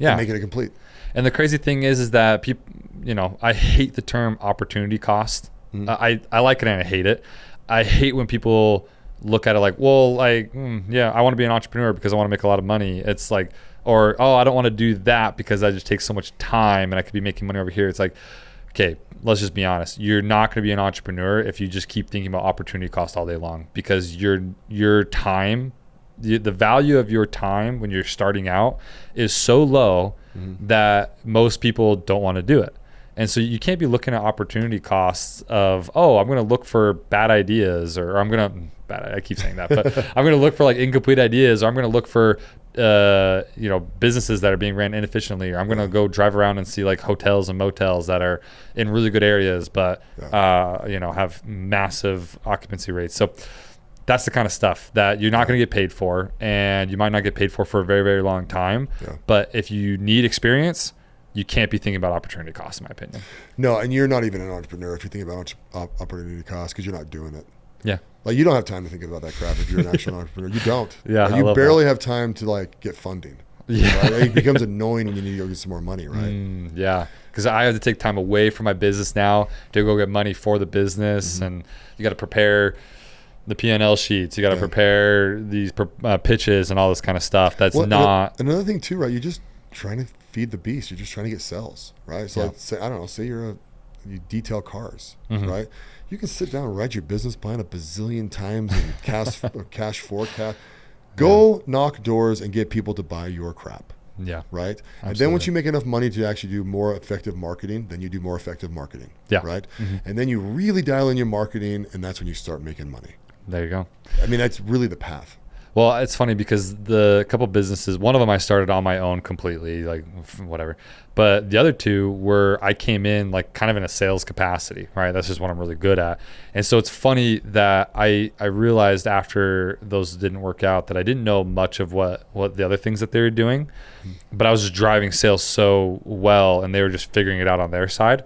Yeah. And making it complete. And the crazy thing is that people, I hate the term opportunity cost. I like it and I hate it. I hate when people look at it like, well, like, I want to be an entrepreneur because I want to make a lot of money. It's like, or, I don't want to do that because that just takes so much time and I could be making money over here. It's like, okay, let's just be honest. You're not going to be an entrepreneur if you just keep thinking about opportunity cost all day long, because your time, the value of your time when you're starting out is so low that most people don't want to do it. And so you can't be looking at opportunity costs of, I'm going to look for bad ideas, or I keep saying that, but I'm going to look for like incomplete ideas, or I'm going to look for, businesses that are being ran inefficiently, or I'm going to go drive around and see like hotels and motels that are in really good areas, but, have massive occupancy rates. So that's the kind of stuff that you're not going to get paid for, and you might not get paid for a very, very long time. Yeah. But if you need experience, you can't be thinking about opportunity costs, in my opinion. No, and you're not even an entrepreneur if you think about opportunity costs, because you're not doing it. Yeah. Like you don't have time to think about that crap if you're an actual entrepreneur. You don't. Yeah. Like, you barely have time to like get funding. Yeah. Right? It becomes annoying when you need to go get some more money, right? Yeah. Because I have to take time away from my business now to go get money for the business, and you got to prepare the P&L sheets. You got to prepare these pitches and all this kind of stuff. That's not another thing too, right? You're just trying to feed the beast. You're just trying to get sales, right? So like, say you detail cars, right? You can sit down and write your business plan a bazillion times and cash forecast. Go knock doors and get people to buy your crap. Yeah. Right. Absolutely. And then once you make enough money to actually do more effective marketing, then you do more effective marketing. Yeah. Right. And then you really dial in your marketing, and that's when you start making money. There you go. I mean, that's really the path. Well, it's funny because the couple businesses, one of them I started on my own completely, like whatever. But the other two were I came in like kind of in a sales capacity, right? That's just what I'm really good at. And so it's funny that I realized after those didn't work out that I didn't know much of what the other things that they were doing, but I was just driving sales so well and they were just figuring it out on their side.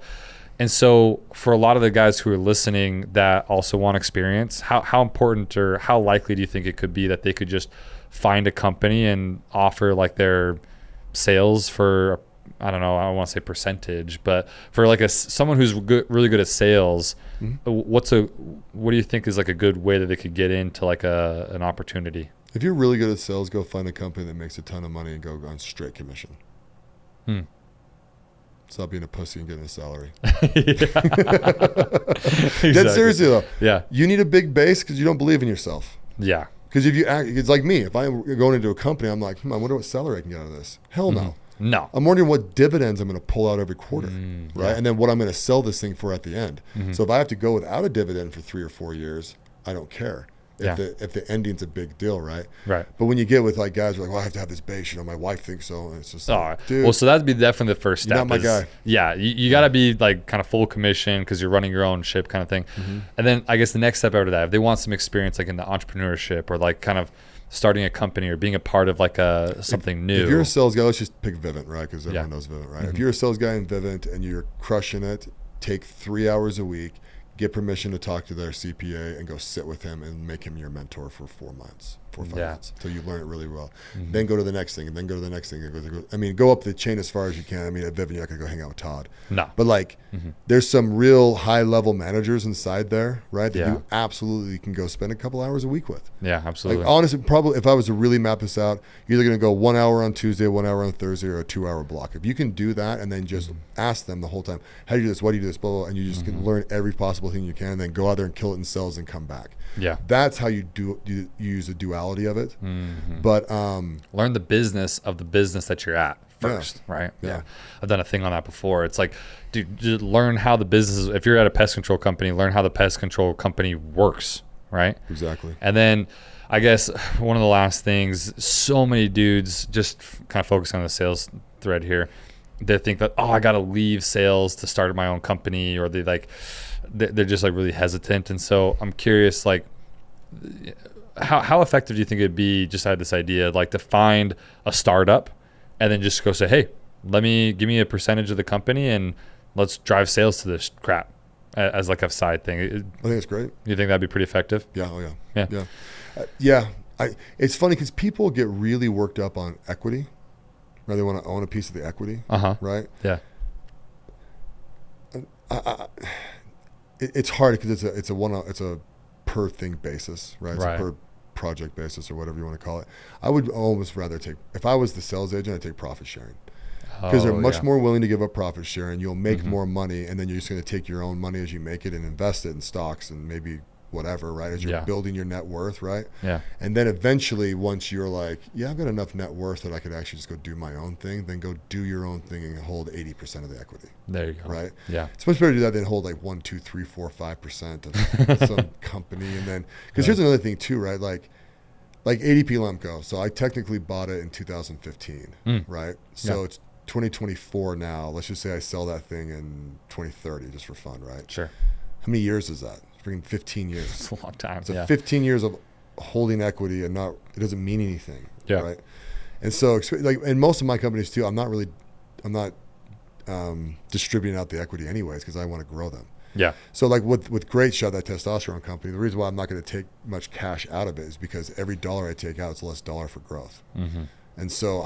And so for a lot of the guys who are listening that also want experience, how important or how likely do you think it could be that they could just find a company and offer like their sales for, I don't know, I don't want to say percentage, but for like someone who's really good at sales, what do you think is like a good way that they could get into like an opportunity? If you're really good at sales, go find a company that makes a ton of money and go on straight commission. Stop being a pussy and getting a salary. Exactly. Dead seriously though. Yeah. You need a big base because you don't believe in yourself. Yeah. Because if you act, it's like me. If I'm going into a company, I'm like, I wonder what salary I can get out of this. Hell no. No. I'm wondering what dividends I'm going to pull out every quarter, right? Yeah. And then what I'm going to sell this thing for at the end. So if I have to go without a dividend for 3 or 4 years, I don't care. If the ending's a big deal, right? Right. But when you get with like guys who are like, well, I have to have this base, my wife thinks so, and it's just like, dude. Well, so that'd be definitely the first step. You're not my guy. Yeah, you got to be like kind of full commission because you're running your own ship kind of thing. And then I guess the next step after that, if they want some experience like in the entrepreneurship or like kind of starting a company or being a part of like something new. If you're a sales guy, let's just pick Vivint, right? Because everyone knows Vivint, right? If you're a sales guy in Vivint and you're crushing it, take 3 hours a week, get permission to talk to their CPA and go sit with him and make him your mentor for 4 months, 4 or 5 months, until you learn it really well. Then go to the next thing, and then go to the next thing. Go up the chain as far as you can. I mean, at Vivint, you're not going to go hang out with Todd. No. But like, there's some real high-level managers inside there, right, that you absolutely can go spend a couple hours a week with. Yeah, absolutely. Like, honestly, probably if I was to really map this out, you're either going to go 1 hour on Tuesday, 1 hour on Thursday, or a 2 hour block. If you can do that and then just ask them the whole time, how do you do this? Why do you do this? Blah, blah, blah, and you just can learn every possible thing you can, and then go out there and kill it in sales and come back. Yeah. That's how you use the duality of it. But learn the business of the business that you're at first, right? Yeah. I've done a thing on that before. It's like, dude, just learn how the business is. If you're at a pest control company, learn how the pest control company works, right? Exactly. And then I guess one of the last things, so many dudes just kind of focus on the sales thread here. They think that, I got to leave sales to start my own company, or they're just like really hesitant. And so I'm curious, like, how effective do you think it'd be, just had this idea, like to find a startup and then just go say, hey, give me a percentage of the company and let's drive sales to this crap as like a side thing. I think it's great. You think that'd be pretty effective? Yeah. Oh yeah. It's funny because people get really worked up on equity. Right? They want to own a piece of the equity. Right? Yeah. It's hard because it's a per thing basis, right? It's Right. a per project basis or whatever you want to call it. I would almost rather if I was the sales agent, I'd take profit sharing. Because they're much more willing to give up profit sharing. You'll make more money, and then you're just going to take your own money as you make it and invest it in stocks and maybe whatever, right? As you're building your net worth, right? Yeah. And then eventually, once you're like, I've got enough net worth that I could actually just go do my own thing, then go do your own thing and hold 80% of the equity. There you go. Right? Yeah. It's much better to do that than hold like 1, 2, 3, 4, 5% of some company. And then, because here's another thing too, right? Like ADP Lemco. So I technically bought it in 2015, right? So it's 2024 now. Let's just say I sell that thing in 2030 just for fun, right? Sure. How many years is that? It's freaking 15 years. It's a long time. It's 15 years of holding equity and it doesn't mean anything. Yeah. Right. And so and most of my companies too, I'm not distributing out the equity anyways, because I want to grow them. Yeah. So like with Great Shot, that testosterone company, the reason why I'm not going to take much cash out of it is because every dollar I take out is less dollar for growth. And so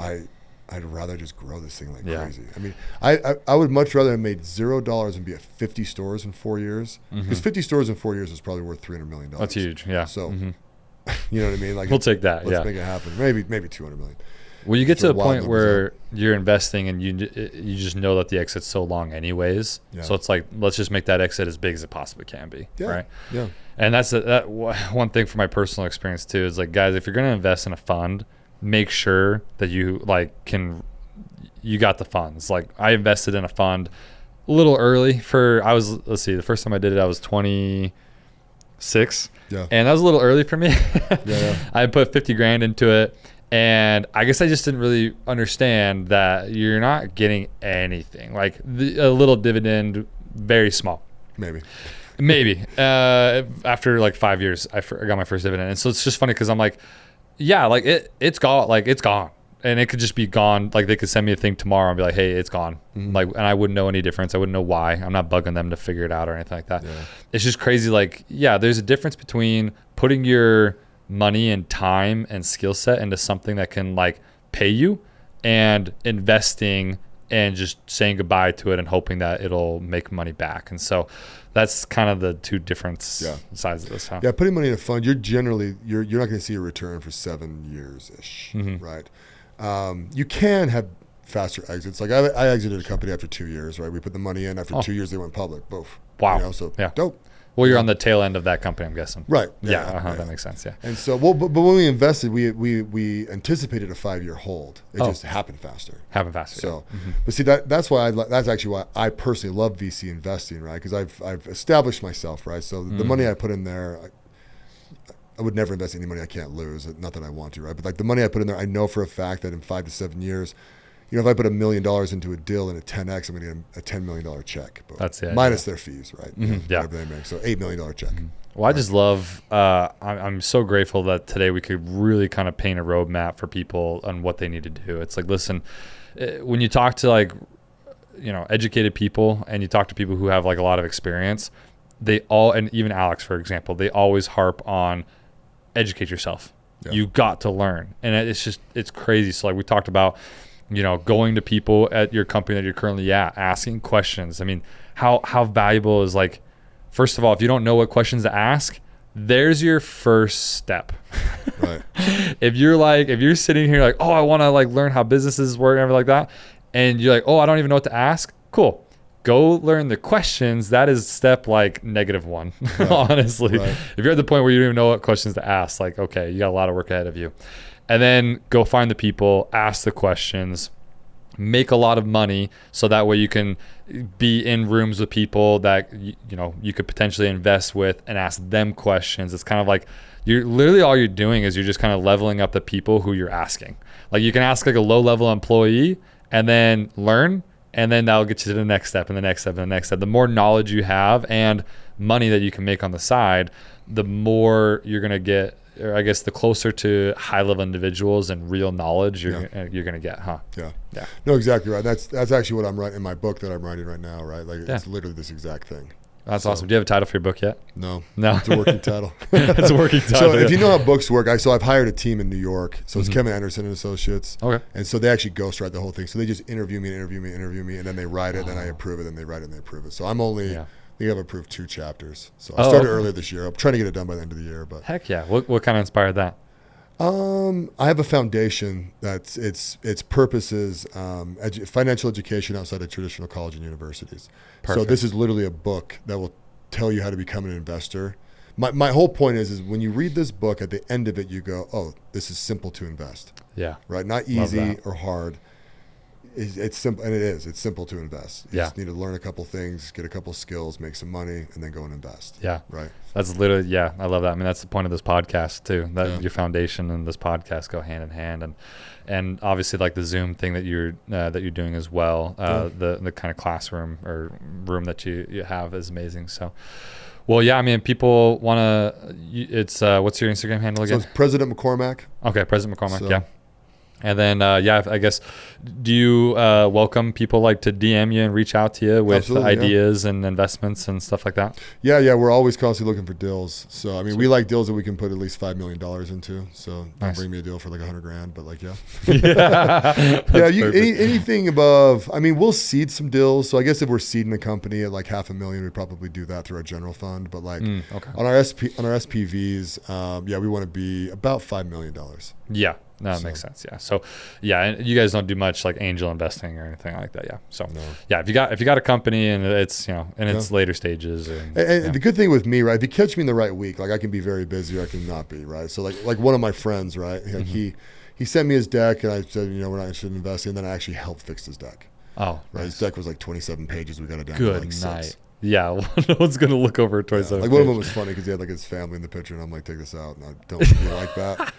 I'd rather just grow this thing like crazy. I mean, I would much rather have made $0 and be at 50 stores in 4 years. Because 50 stores in 4 years is probably worth $300 million. That's huge. Yeah. So, you know what I mean? Like, we'll take that. Let's make it happen. Maybe 200 million. Well, you get to a point where you're investing and you just know that the exit's so long anyways. Yeah. So it's like, let's just make that exit as big as it possibly can be. Yeah. Right. Yeah. And that's that one thing from my personal experience too, is like, guys, if you're going to invest in a fund, make sure that you you got the funds. Like, I invested in a fund a little early the first time I did it, I was 20, 6. Yeah. And that was a little early for me. Yeah. I put 50 grand into it. And I guess I just didn't really understand that you're not getting anything. Like a little dividend, very small. Maybe. After like 5 years, I got my first dividend. And so it's just funny because I'm like, yeah, like it's gone. Like it's gone. And it could just be gone. Like they could send me a thing tomorrow and be like, hey, it's gone. Mm-hmm. Like, and I wouldn't know any difference. I wouldn't know why. I'm not bugging them to figure it out or anything like that. Yeah. It's just crazy. Like, yeah, there's a difference between putting your money and time and skill set into something that can like pay you and investing and just saying goodbye to it and hoping that it'll make money back. And so that's kind of the two different sides of this. Huh? Yeah, putting money in a fund, you're not going to see a return for 7 years ish, right? You can have faster exits. Like I exited a company after 2 years, right? We put the money in. After 2 years, they went public. Both. Wow. So yeah. Dope. Well, you're on the tail end of that company, I'm guessing. Right. Yeah. That makes sense. Yeah. And so, but when we invested, we anticipated a 5-year hold. It just happened faster. So, but see that's why that's actually why I personally love VC investing, right? Because I've established myself, right? So the money I put in there, I would never invest any money I can't lose. Not that I want to, right? But like the money I put in there, I know for a fact that in 5 to 7 years, if I put $1 million into a deal and a 10x, I'm going to get a $10 million check. But that's it. Minus their fees, right? Whatever they make. So $8 million check. Well, I just love, I'm so grateful that today we could really kind of paint a roadmap for people on what they need to do. It's like, listen, when you talk to like, educated people and you talk to people who have like a lot of experience, they all, and even Alex, for example, they always harp on educate yourself. Yeah. You got to learn. And it's crazy. So like we talked about, going to people at your company that you're currently at, asking questions. I mean, how valuable is like, first of all, if you don't know what questions to ask, there's your first step. Right. If you're sitting here like, oh, I want to like learn how businesses work and everything like that, and you're like, oh, I don't even know what to ask. Cool. Go learn the questions. That is step like -1, right. Honestly. Right. If you're at the point where you don't even know what questions to ask, like, okay, you got a lot of work ahead of you. And then go find the people, ask the questions, make a lot of money so that way you can be in rooms with people that you could potentially invest with and ask them questions. It's kind of like all you're doing is you're just kind of leveling up the people who you're asking. Like you can ask like a low level employee and then learn, and then that'll get you to the next step and the next step and the next step. The more knowledge you have and money that you can make on the side, the more you're going to get, or I guess the closer to high level individuals and real knowledge you're going to get, huh? Yeah. No, exactly right. That's actually what I'm writing in my book that I'm writing right now, right? Like it's literally this exact thing. That's awesome. Do you have a title for your book yet? No. It's a working title. It's a working title. So if you know how books work, I've hired a team in New York. So it's Kevin Anderson and Associates. Okay. And so they actually ghostwrite the whole thing. So they just interview me, and then they write it, then I approve it, then they write it, and they approve it. So I'm only... I think I've approved 2 chapters. So I started earlier this year. I'm trying to get it done by the end of the year. But heck yeah. What kind of inspired that? I have a foundation that's its purpose is financial education outside of traditional college and universities. Perfect. So this is literally a book that will tell you how to become an investor. My whole point is when you read this book, at the end of it, you go, oh, this is simple to invest. Yeah. Right? Not easy or hard. It's simple, and it is. It's simple to invest. You just need to learn a couple things, get a couple skills, make some money, and then go and invest. Yeah. Right. That's literally, I love that. I mean, that's the point of this podcast too. That your foundation and this podcast go hand in hand, and obviously like the Zoom thing that you're doing as well. The kind of classroom or room that you have is amazing. So. Well, yeah, I mean, people want to, it's, what's your Instagram handle again? So it's President McCormack. Okay, President McCormack, yeah. And then, I guess, do you welcome people like to DM you and reach out to you with ideas and investments and stuff like that? Yeah, we're always constantly looking for deals. So, I mean, we like deals that we can put at least $5 million into. So, don't bring me a deal for like $100,000, but like, anything above, I mean, we'll seed some deals. So I guess if we're seeding a company at like $500,000, we'd probably do that through our general fund. But like on our SPVs, we want to be about $5 million. Yeah. No, that makes sense. Yeah. So, and you guys don't do much like angel investing or anything like that. Yeah. So, if you got a company and it's in its later stages, and the good thing with me, right? If you catch me in the right week, like I can be very busy or I can not be, right? So like one of my friends, right? Like he sent me his deck and I said, we're not interested in investing. And then I actually helped fix his deck. Oh, right. His deck was like 27 pages. We got it down to like 6. Yeah, no one's gonna look over a 27 Like one of them was funny because he had like his family in the picture, and I'm like, take this out, and I don't think you like that.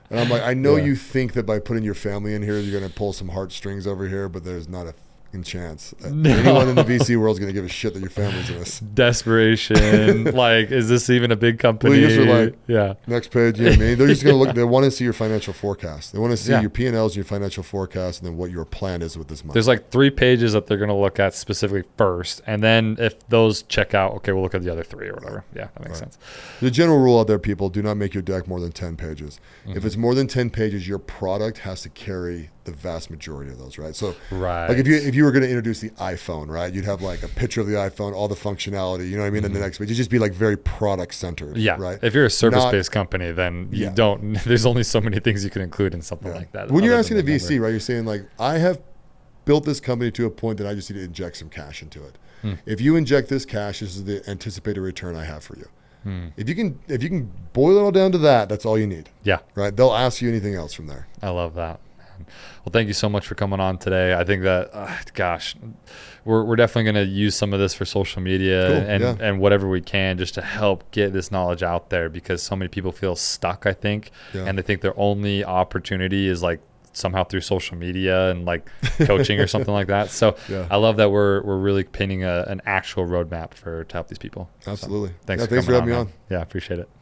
And I'm like, I know you think that by putting your family in here, you're gonna pull some heartstrings over here, but there's not a fucking chance. Anyone in the VC world is gonna give a shit that your family's in this. Desperation. Like, is this even a big company? Well, you just are like, yeah. Next page. Yeah, I mean, they're just gonna look. They want to see your financial forecast. They want to see Yeah. your P&Ls, your financial forecast, and then what your plan is with this money. There's like 3 pages that they're going to look at specifically first. And then if those check out, okay, we'll look at the other 3 or whatever. Yeah, that makes sense. The general rule out there, people, do not make your deck more than 10 pages. If it's more than 10 pages, your product has to carry the vast majority of those, right? So, like if you were going to introduce the iPhone, right, you'd have like a picture of the iPhone, all the functionality, you know what I mean, in the next page. It'd just be like very product centered, right? If you're a service-based company, then you don't, there's only so many things you can include in something like that. When you're asking the VC, right, you're saying like, I have built this company to a point that I just need to inject some cash into it. If you inject this cash, this is the anticipated return I have for you. If you can boil it all down to that, that's all you need. Yeah. Right. They'll ask you anything else from there. I love that. Well, thank you so much for coming on today. I think that, we're definitely going to use some of this for social media and whatever we can just to help get this knowledge out there, because so many people feel stuck, I think, and they think their only opportunity is like somehow through social media and like coaching or something like that. So I love that we're really painting an actual roadmap to help these people. Absolutely. So, thanks for having me on. Yeah, appreciate it.